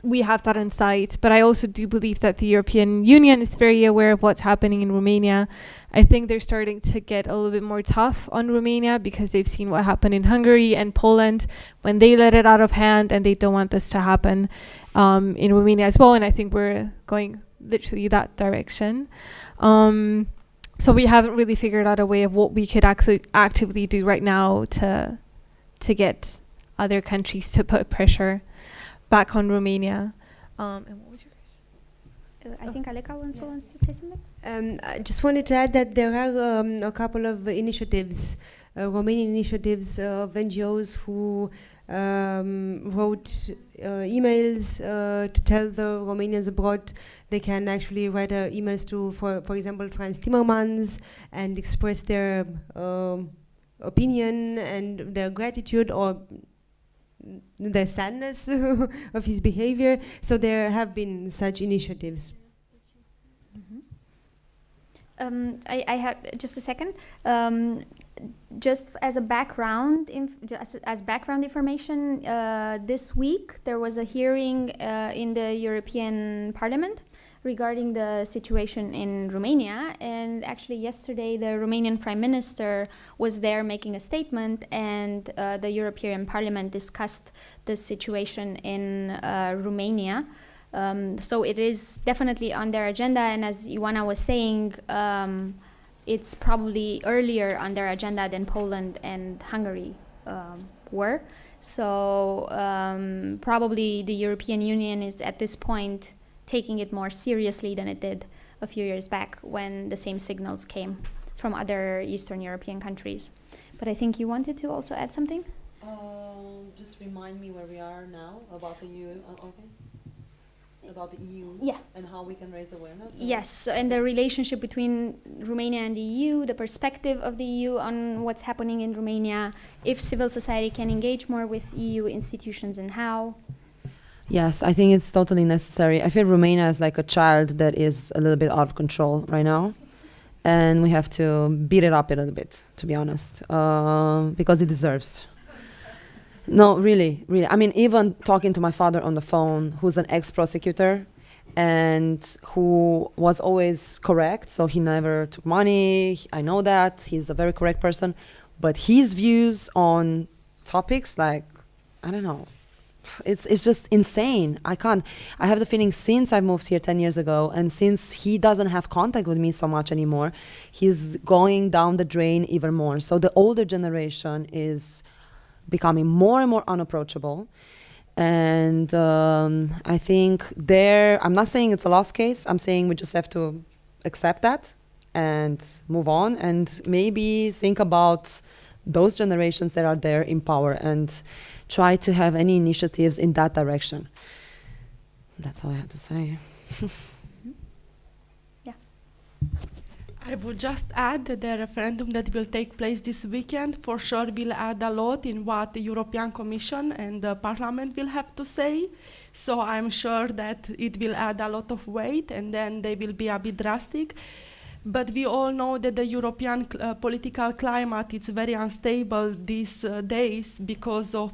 we have that in sight. But I also do believe that the European Union is very aware of what's happening in Romania. I think they're starting to get a little bit more tough on Romania because they've seen what happened in Hungary and Poland when they let it out of hand, and they don't want this to happen in Romania as well. And I think we're going literally that direction. So we haven't really figured out a way of what we could actually actively do right now to get other countries to put pressure back on Romania. And what was your question? I think Aleca wants to say something. I just wanted to add that there are a couple of initiatives, Romanian initiatives of NGOs who wrote emails to tell the Romanians abroad they can actually write emails to, for example, Franz Timmermans, and express their opinion and their gratitude or the sadness of his behavior. So there have been such initiatives. I have just a second. Just as a background, as background information, this week there was a hearing in the European Parliament regarding the situation in Romania, and actually yesterday the Romanian Prime Minister was there making a statement, and the European Parliament discussed the situation in Romania. So it is definitely on their agenda, and as Ioana was saying, it's probably earlier on their agenda than Poland and Hungary were. So probably the European Union is at this point taking it more seriously than it did a few years back when the same signals came from other Eastern European countries. But I think you wanted to also add something? Just remind me where we are now about the EU. Okay. About the EU, yeah, and how we can raise awareness. Yes, and the relationship between Romania and the EU, the perspective of the EU on what's happening in Romania, if civil society can engage more with EU institutions and how. Yes, I think it's totally necessary. I feel Romania is like a child that is a little bit out of control right now, and we have to beat it up a little bit, to be honest, because it deserves. No, really. I mean, even talking to my father on the phone, who's an ex-prosecutor and who was always correct, so he never took money. I know that. He's a very correct person. But his views on topics like, I don't know, it's just insane. I have the feeling since I moved here 10 years ago, and since he doesn't have contact with me so much anymore, he's going down the drain even more. So the older generation is becoming more and more unapproachable. And I think I'm not saying it's a lost case. I'm saying we just have to accept that and move on, and maybe think about those generations that are there in power and try to have any initiatives in that direction. That's all I have to say. Yeah. I would just add that the referendum that will take place this weekend for sure will add a lot in what the European Commission and the Parliament will have to say. So I'm sure that it will add a lot of weight, and then they will be a bit drastic. But we all know that the European political climate is very unstable these days because of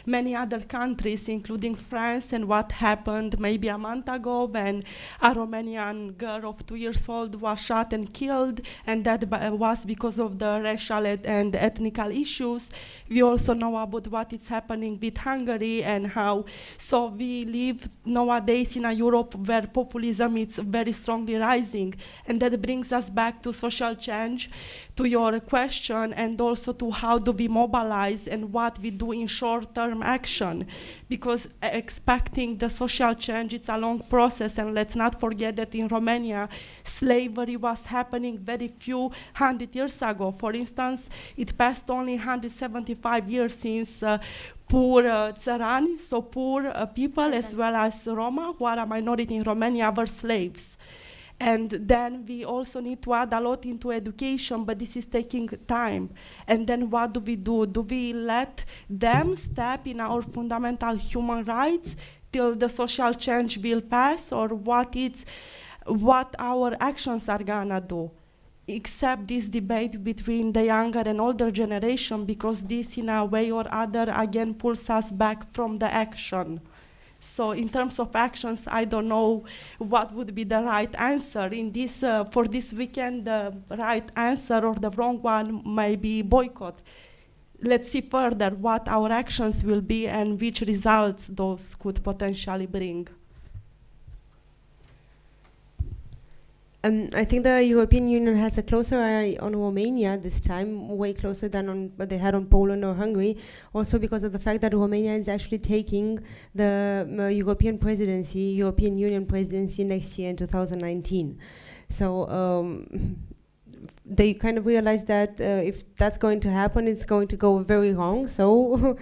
many other countries, including France, and what happened maybe a month ago when a Romanian girl of 2 years old was shot and killed, and that was because of the racial and ethnical issues. We also know about what is happening with Hungary and how. So we live nowadays in a Europe where populism is very strongly rising, and that brings us back to social change, to your question, and also to how do we mobilize and what we do in short-term action. Because expecting the social change, it's a long process, and let's not forget that in Romania, slavery was happening very few 100 years ago. For instance, it passed only 175 years since poor țărani, so poor people as well as Roma, who are a minority in Romania, were slaves. And then we also need to add a lot into education, but this is taking time. And then what do we do? Do we let them step in our fundamental human rights till the social change will pass, or what our actions are gonna do? Except this debate between the younger and older generation, because this in a way or other again pulls us back from the action. So in terms of actions, I don't know what would be the right answer. In this, for this weekend, the right answer or the wrong one may be boycott. Let's see further what our actions will be and which results those could potentially bring. I think the European Union has a closer eye on Romania this time, way closer than on what they had on Poland or Hungary, also because of the fact that Romania is actually taking the European Union presidency next year in 2019. So they kind of realized that if that's going to happen, it's going to go very wrong. So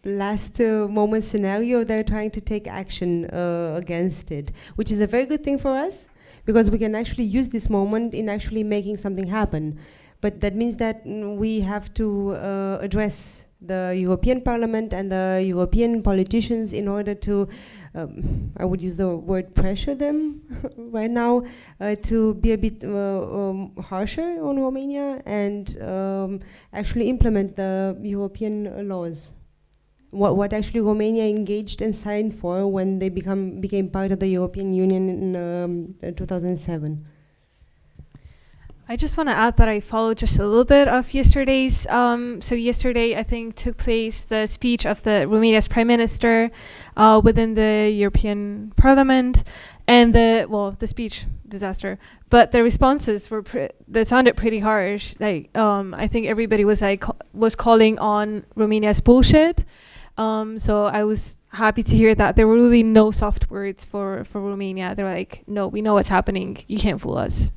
last moment scenario, they're trying to take action against it, which is a very good thing for us, because we can actually use this moment in actually making something happen. But that means that we have to address the European Parliament and the European politicians in order to, I would use the word pressure them right now, to be a bit harsher on Romania and actually implement the European laws. What actually Romania engaged and signed for when they became part of the European Union in 2007. I just want to add that I followed just a little bit of yesterday's. So yesterday, I think, took place the speech of the Romania's Prime Minister within the European Parliament, and the speech disaster. But the responses were that sounded pretty harsh. Like I think everybody was calling on Romania's bullshit. So I was happy to hear that there were really no soft words for Romania. They were like, no, we know what's happening. You can't fool us.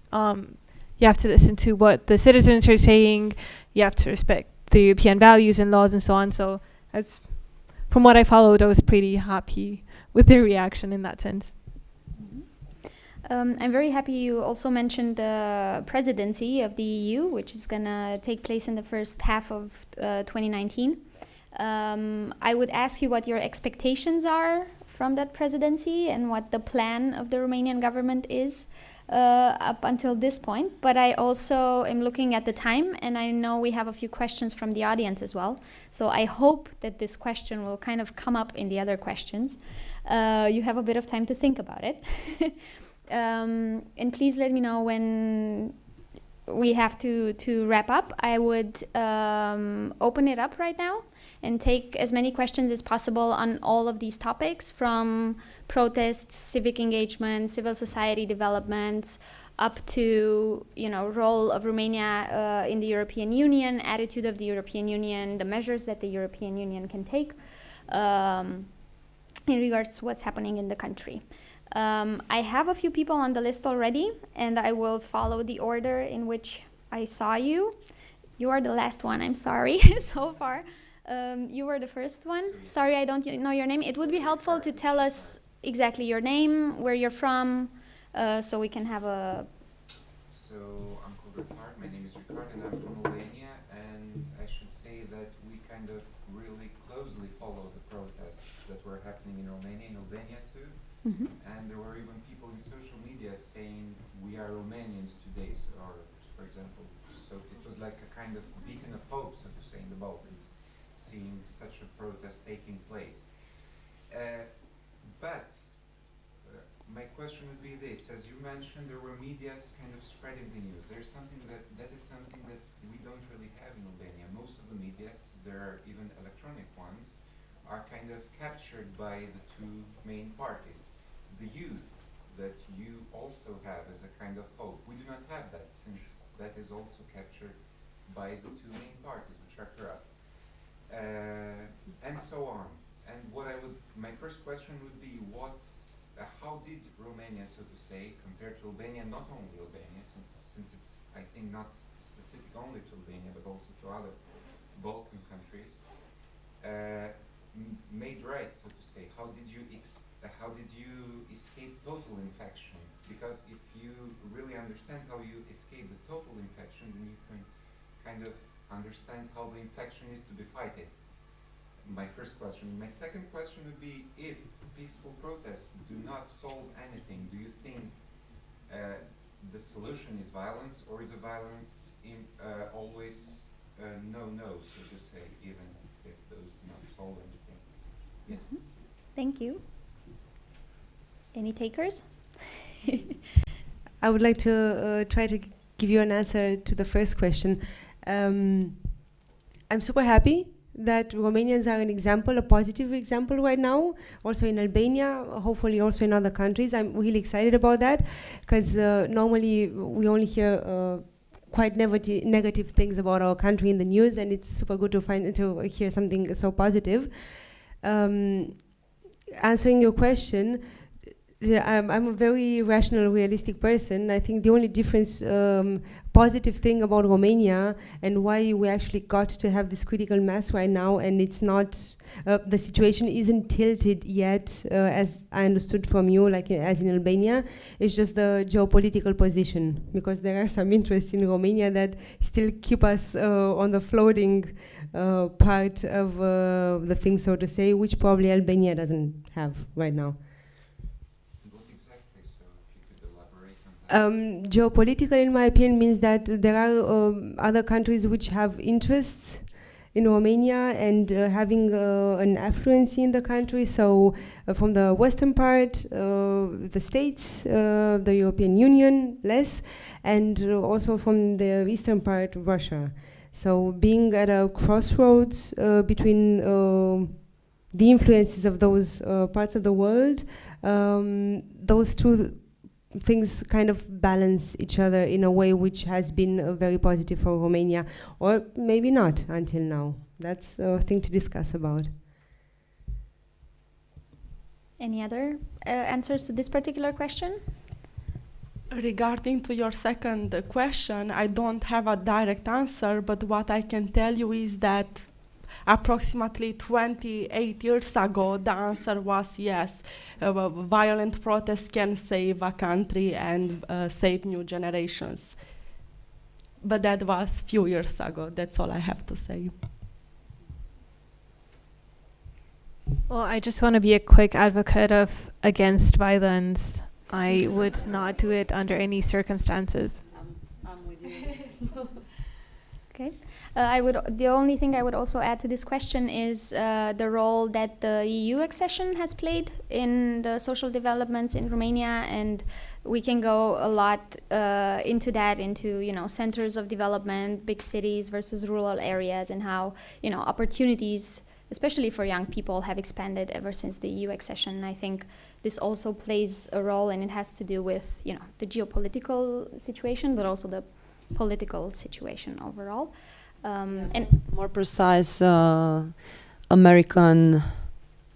You have to listen to what the citizens are saying. You have to respect the European values and laws and so on. So from what I followed, I was pretty happy with their reaction in that sense. I'm very happy you also mentioned the presidency of the EU, which is going to take place in the first half of 2019. I would ask you what your expectations are from that presidency and what the plan of the Romanian government is up until this point. But I also am looking at the time, and I know we have a few questions from the audience as well. So I hope that this question will kind of come up in the other questions. You have a bit of time to think about it. And please let me know when we have to wrap up. I would open it up right now and take as many questions as possible on all of these topics, from protests, civic engagement, civil society developments, up to, role of Romania in the European Union, attitude of the European Union, the measures that the European Union can take in regards to what's happening in the country. I have a few people on the list already, and I will follow the order in which I saw you. You are the last one, I'm sorry, so far. You were the first one. Sorry, I don't know your name. It would be helpful to tell us exactly your name, where you're from, so we can have a... So, I'm called Ricard. My name is Ricard, and I'm from Romania, and I should say that we kind of really closely follow the protests that were happening in Romania too. Mhm. And there were even people in social media saying, we are Romanians today, so, or, for example. So it was like a kind of beacon of hope, so to say, in the Balkans, seeing such a protest taking place. But my question would be this: as you mentioned, there were medias kind of spreading the news. There's something that is something that we don't really have in Albania. Most of the medias, there are even electronic ones, are kind of captured by the two main parties. The youth that you also have as a kind of hope. We do not have that, since that is also captured by the two main parties, which are corrupt, and so on. And my first question would be, how did Romania, so to say, compare to Albania, not only Albania, since it's, I think, not specific only to Albania, but also to other Balkan countries, made right, so to say? How did you escape total infection? Because if you really understand how you escape the total infection, then you can kind of understand how the infection is to be fighted. My first question. My second question would be, if peaceful protests do not solve anything, do you think the solution is violence, or is the violence always no, so to say, even if those do not solve anything? Yes. Mhm. Thank you. Any takers? I would like to try to give you an answer to the first question. I'm super happy that Romanians are an example, a positive example right now, also in Albania, hopefully also in other countries. I'm really excited about that, because normally we only hear quite negative things about our country in the news, and it's super good to hear something so positive. Answering your question, I'm a very rational, realistic person. I think the only difference, positive thing about Romania and why we actually got to have this critical mass right now, and it's not, the situation isn't tilted yet, as I understood from you, like as in Albania, it's just the geopolitical position, because there are some interests in Romania that still keep us on the floating part of the thing, so to say, which probably Albania doesn't have right now. Geopolitical, in my opinion, means that there are other countries which have interests in Romania and having an affluence in the country. So from the western part, the states, the European Union, less, and also from the eastern part, Russia. So being at a crossroads between the influences of those parts of the world, those two things kind of balance each other in a way which has been very positive for Romania, or maybe not until now. That's a thing to discuss about. Any other answers to this particular question? Regarding to your second question, I don't have a direct answer, but what I can tell you is that approximately 28 years ago, the answer was yes. Violent protests can save a country and save new generations. But that was few years ago. That's all I have to say. Well, I just want to be a quick advocate of against violence. I would not do it under any circumstances. I'm with you. Okay. The only thing I would also add to this question is the role that the EU accession has played in the social developments in Romania, and we can go a lot into that, into centers of development, big cities versus rural areas, and how opportunities, especially for young people, have expanded ever since the EU accession. I think this also plays a role, and it has to do with the geopolitical situation, but also the political situation overall. And more precise, American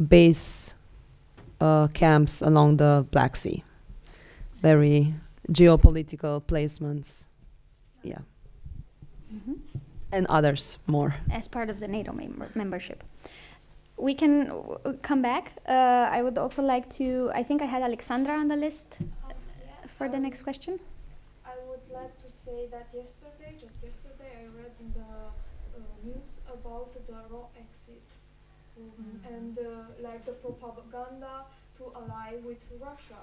base camps along the Black Sea. Very geopolitical placements. Yeah. Mhm. And others more. As part of the NATO membership. We can come back. I would also like to, I think I had Alexandra on the list for the next question. I would like to say that just yesterday, I read in the news about the raw exit and like the propaganda to ally with Russia.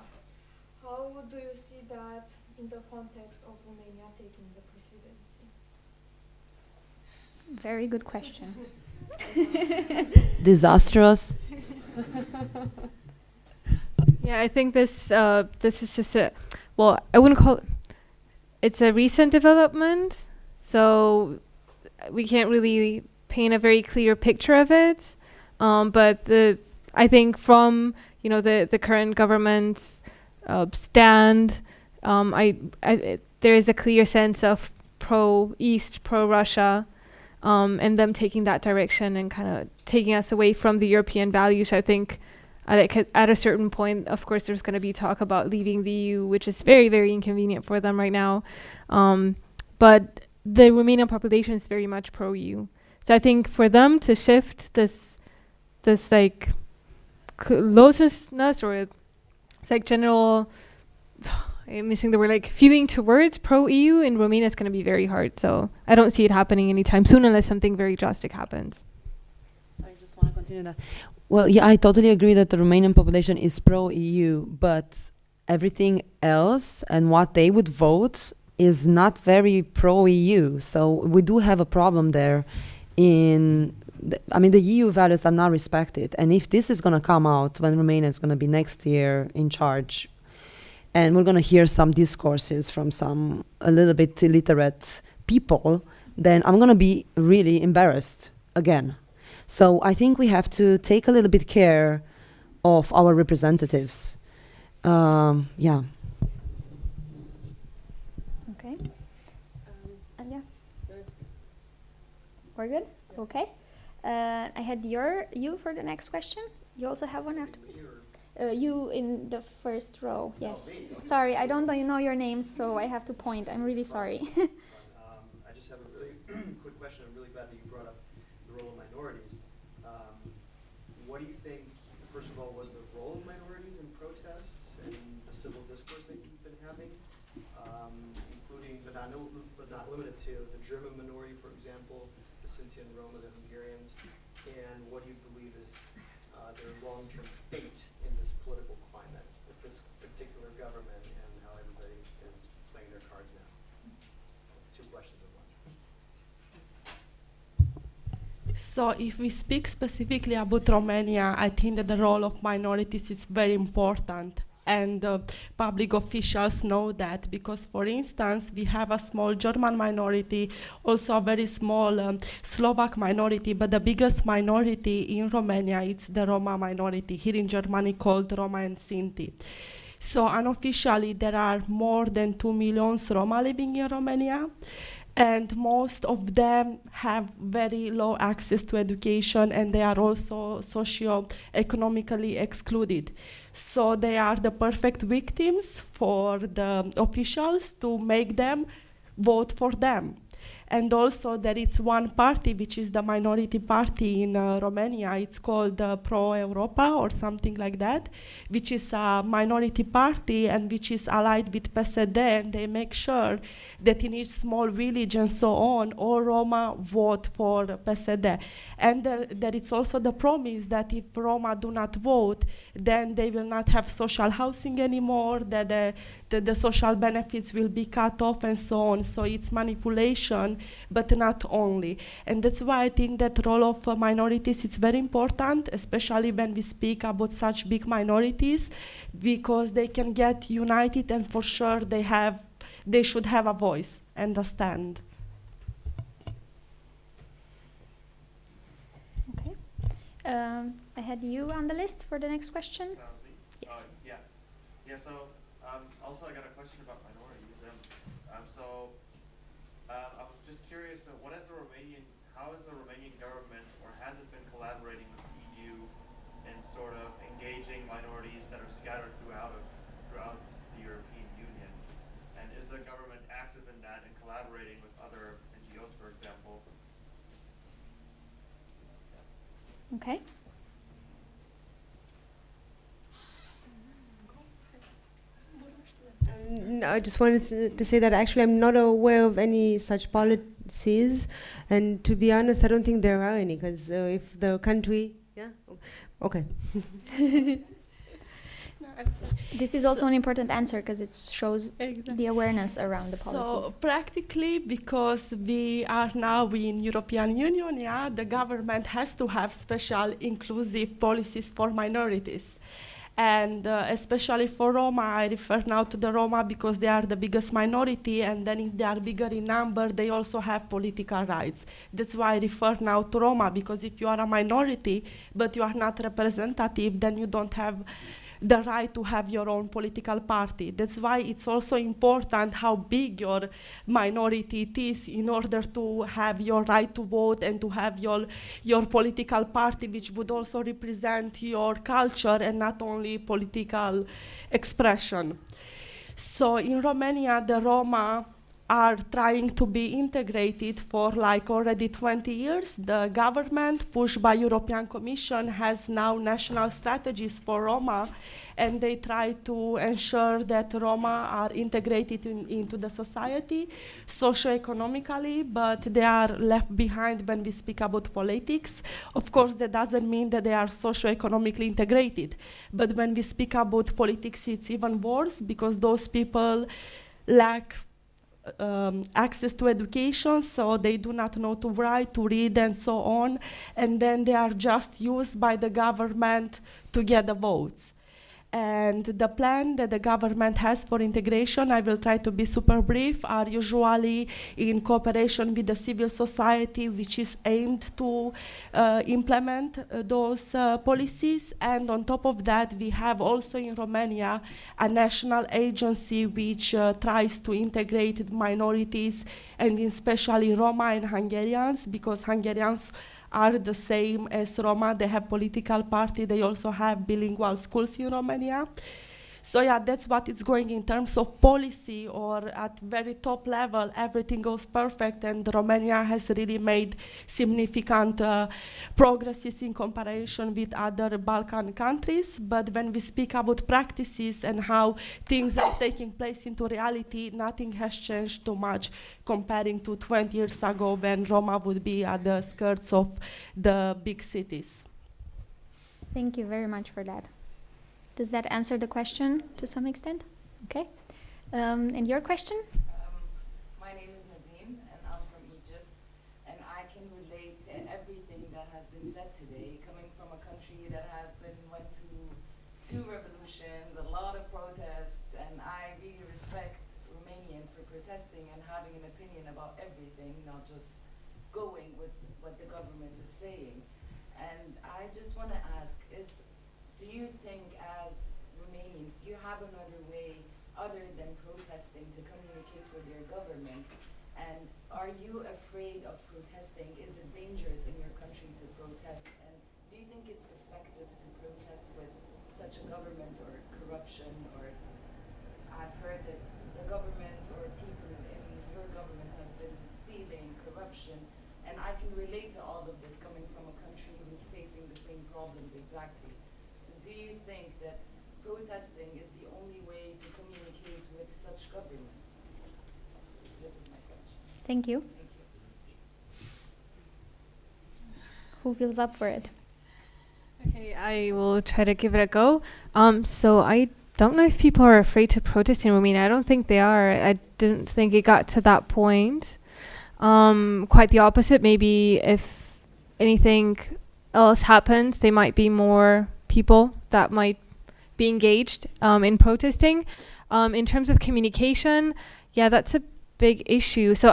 How do you see that in the context of Romania taking the presidency? Very good question. Disastrous. Yeah, I think this is just I wouldn't call it. It's a recent development, so we can't really paint a very clear picture of it. But I think from the current government's stand, there is a clear sense of pro-East, pro-Russia, and them taking that direction and kind of taking us away from the European values. I think at a certain point, of course, there's going to be talk about leaving the EU, which is very, very inconvenient for them right now. But the Romanian population is very much pro-EU. So I think for them to shift this like closeness, or it's like general, I'm missing the word, like feeling towards pro-EU in Romania is going to be very hard. So I don't see it happening anytime soon unless something very drastic happens. I just want to continue that. Well, yeah, I totally agree that the Romanian population is pro-EU, but everything else and what they would vote is not very pro-EU. So we do have a problem there. The EU values are not respected. And if this is going to come out when Romania is going to be next year in charge, and we're going to hear some discourses from some a little bit illiterate people, then I'm going to be really embarrassed again. So I think we have to take a little bit care of our representatives. Yeah. Okay. Yeah. We're good? Okay. I had you for the next question. You also have one after? You in the first row, yes. Sorry, I don't know your name, so I have to point. I'm really sorry. I just have a really quick question. I'm really glad that you brought up the role of minorities. What do you think, first of all, was the role of minorities in protests and the civil discourse that you've been having, including, but not limited to, the German minority, for example, the Sinti and Roma, the Hungarians, and what do you believe is their long-term fate in this political climate with this particular government and how everybody is playing their cards now? Two questions at once. So if we speak specifically about Romania, I think that the role of minorities is very important. And public officials know that because, for instance, we have a small German minority, also a very small Slovak minority, but the biggest minority in Romania is the Roma minority, here in Germany called Roma and Sinti. So unofficially, there are more than 2 million Roma living in Romania, and most of them have very low access to education, and they are also socio-economically excluded. So they are the perfect victims for the officials to make them vote for them. And also there is one party, which is the minority party in Romania. It's called Pro-Europa or something like that, which is a minority party and which is allied with PSD, and they make sure that in each small village and so on, all Roma vote for PSD. And there is also the promise that if Roma do not vote, then they will not have social housing anymore, that the social benefits will be cut off and so on. So it's manipulation but not only. And that's why I think that role of minorities is very important, especially when we speak about such big minorities, because they can get united, and for sure they should have a voice and a stand. Okay. I had you on the list for the next question. Yes. Yeah. So also I got a question about minorities. I was just curious. How is the Romanian government, or has it been collaborating with the EU in sort of engaging minorities that are scattered throughout the European Union? And is the government active in that and collaborating with other NGOs, for example? Okay. No, I just wanted to say that actually I'm not aware of any such policies, and to be honest, I don't think there are any, because if the country, okay. No, I'm sorry. This is also an important answer because it shows Exactly. the awareness around the policies. So practically, because we are now in European Union, the government has to have special inclusive policies for minorities. And especially for Roma, I refer now to the Roma because they are the biggest minority, and then if they are bigger in number, they also have political rights. That's why I refer now to Roma, because if you are a minority, but you are not representative, then you don't have the right to have your own political party. That's why it's also important how big your minority it is in order to have your right to vote and to have your political party, which would also represent your culture and not only political expression. So in Romania, the Roma are trying to be integrated for like already 20 years. The government, pushed by European Commission, has now national strategies for Roma, and they try to ensure that Roma are integrated into the society socio-economically, but they are left behind when we speak about politics. Of course, that doesn't mean that they are socio-economically integrated, but when we speak about politics, it's even worse, because those people lack access to education, so they do not know to write, to read, and so on, and then they are just used by the government to get the votes. And the plan that the government has for integration, I will try to be super brief, are usually in cooperation with the civil society, which is aimed to implement those policies. And on top of that, we have also in Romania a national agency which tries to integrate minorities, and especially Roma and Hungarians, because Hungarians are the same as Roma. They have political party. They also have bilingual schools in Romania. So yeah, that's what it's going in terms of policy, or at very top level, everything goes perfect, and Romania has really made significant progresses in comparison with other Balkan countries. But when we speak about practices and how things are taking place into reality, nothing has changed too much comparing to 20 years ago, when Roma would be at the skirts of the big cities. Thank you very much for that. Does that answer the question to some extent? Okay. And your question? My name is Nadim, and I'm from Egypt, and I can relate to everything that has been said today, coming from a country that went through 2 revolutions, a lot of protests, and I really respect Romanians for protesting and having an opinion about everything, not just going with what the government is saying. And I just want to ask, do you think as Romanians, do you have another way other than protesting to communicate with your government? And are you afraid of protesting? Is it dangerous in your country to protest? And do you think it's effective to protest with such a government or corruption? Or I've heard that the government or people in your government has been stealing, corruption, and I can relate to all of this coming from a country who's facing the same problems exactly. So do you think that protesting is the only way to communicate with such governments? This is my question. Thank you. Thank you. Who feels up for it? Okay, I will try to give it a go. So I don't know if people are afraid to protest in Romania. I don't think they are. I didn't think it got to that point. quite the opposite. Maybe if anything else happens, they might be more people that might be engaged in protesting. In terms of communication, yeah, that's a big issue. So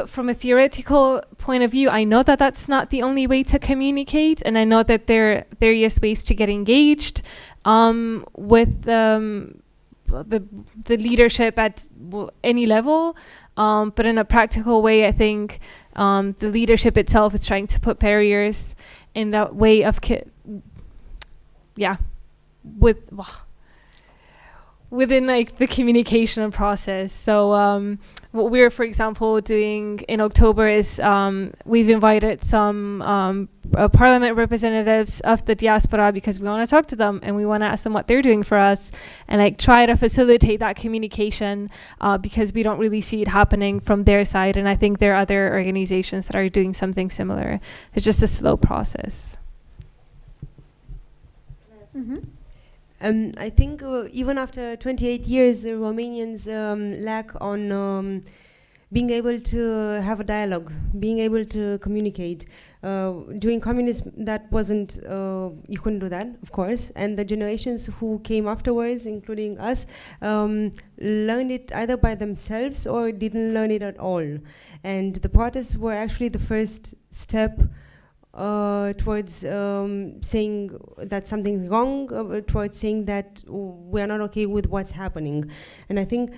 from a theoretical point of view, I know that that's not the only way to communicate, and I know that there are various ways to get engaged with the leadership at any level. But in a practical way, I think the leadership itself is trying to put barriers in that way of within like the communication process. So what we're, for example, doing in October is we've invited some parliament representatives of the diaspora because we want to talk to them and we want to ask them what they're doing for us and like try to facilitate that communication because we don't really see it happening from their side. And I think there are other organizations that are doing something similar. It's just a slow process. I think even after 28 years, Romanians lack on being able to have a dialogue, being able to communicate. During communism, that wasn't, you couldn't do that, of course. And the generations who came afterwards, including us, learned it either by themselves or didn't learn it at all. And the protests were actually the first step towards saying that something's wrong, towards saying that we're not okay with what's happening. And I think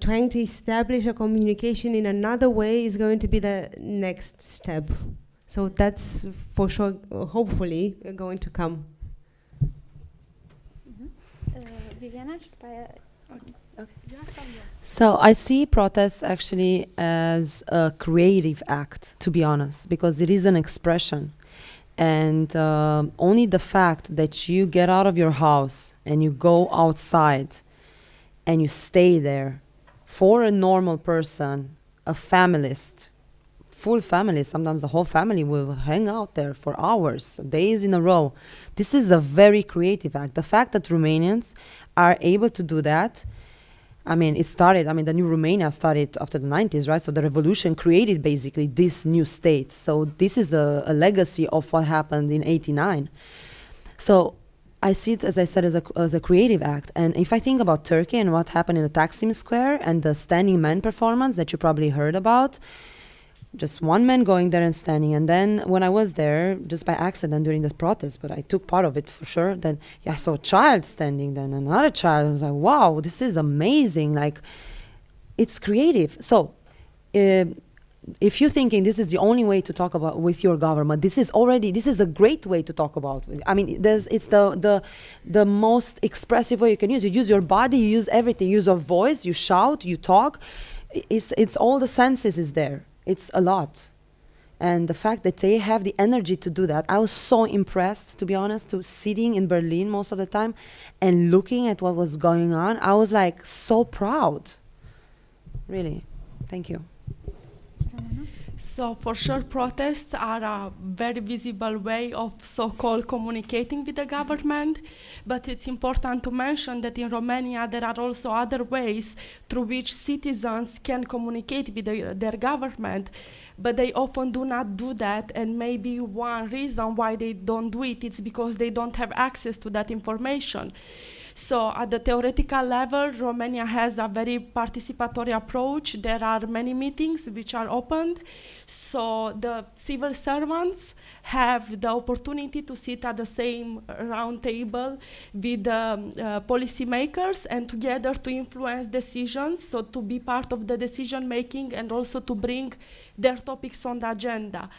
trying to establish a communication in another way is going to be the next step. So that's for sure, hopefully, going to come. Viviana? Okay. So I see protests actually as a creative act, to be honest, because it is an expression. And only the fact that you get out of your house and you go outside and you stay there, for a normal person, a familist, full family, sometimes the whole family will hang out there for hours, days in a row. This is a very creative act. The fact that Romanians are able to do that, I mean, the new Romania started after the 90s, right? So the revolution created basically this new state. So this is a legacy of what happened in 89. So I see it, as I said, as a creative act. And if I think about Turkey and what happened in the Taksim Square and the Standing Man performance that you probably heard about, just one man going there and standing. And then when I was there, just by accident during this protest, but I took part of it for sure, then I saw a child standing, then another child. I was like, wow, this is amazing. Like, it's creative. So if you're thinking this is the only way to talk about with your government, this is a great way to talk about. I mean, it's the most expressive way you can use. You use your body, you use everything. You use your voice, you shout, you talk. It's all the senses is there. It's a lot. And the fact that they have the energy to do that, I was so impressed, to be honest, to sitting in Berlin most of the time and looking at what was going on. I was like so proud. Really. Thank you. So for sure, protests are a very visible way of so-called communicating with the government, but it's important to mention that in Romania there are also other ways through which citizens can communicate with their government, but they often do not do that, and maybe one reason why they don't do it is because they don't have access to that information. So at the theoretical level, Romania has a very participatory approach. There are many meetings which are opened. So the civil servants have the opportunity to sit at the same round table with the policymakers and together to influence decisions, so to be part of the decision making and also to bring their topics on the agenda.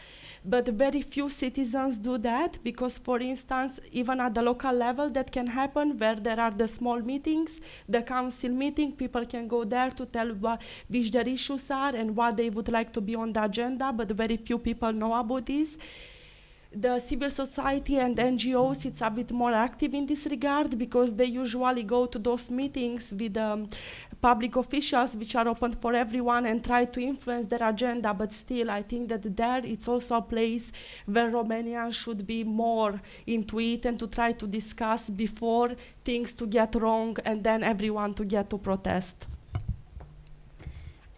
But very few citizens do that because, for instance, even at the local level that can happen where there are the small meetings, the council meeting, people can go there to tell which their issues are and what they would like to be on the agenda, but very few people know about this. The civil society and NGOs, it's a bit more active in this regard because they usually go to those meetings with public officials which are open for everyone and try to influence their agenda, but still I think that there it's also a place where Romanians should be more into it and to try to discuss before things to get wrong and then everyone to get to protest.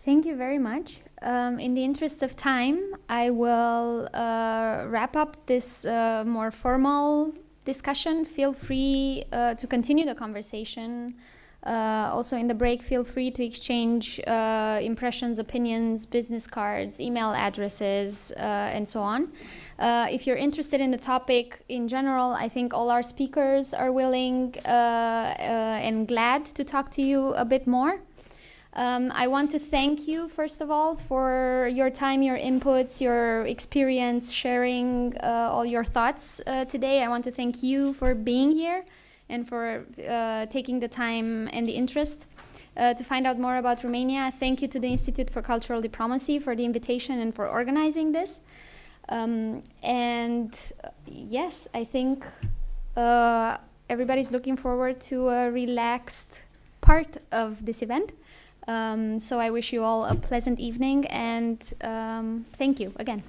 Thank you very much. In the interest of time, I will wrap up this more formal discussion. Feel free to continue the conversation. Also in the break, feel free to exchange impressions, opinions, business cards, email addresses, and so on. If you're interested in the topic in general, I think all our speakers are willing and glad to talk to you a bit more. I want to thank you, first of all, for your time, your inputs, your experience, sharing all your thoughts today. I want to thank you for being here and for taking the time and the interest to find out more about Romania. Thank you to the Institute for Cultural Diplomacy for the invitation and for organizing this. And yes, I think everybody's looking forward to a relaxed part of this event. So I wish you all a pleasant evening and thank you again.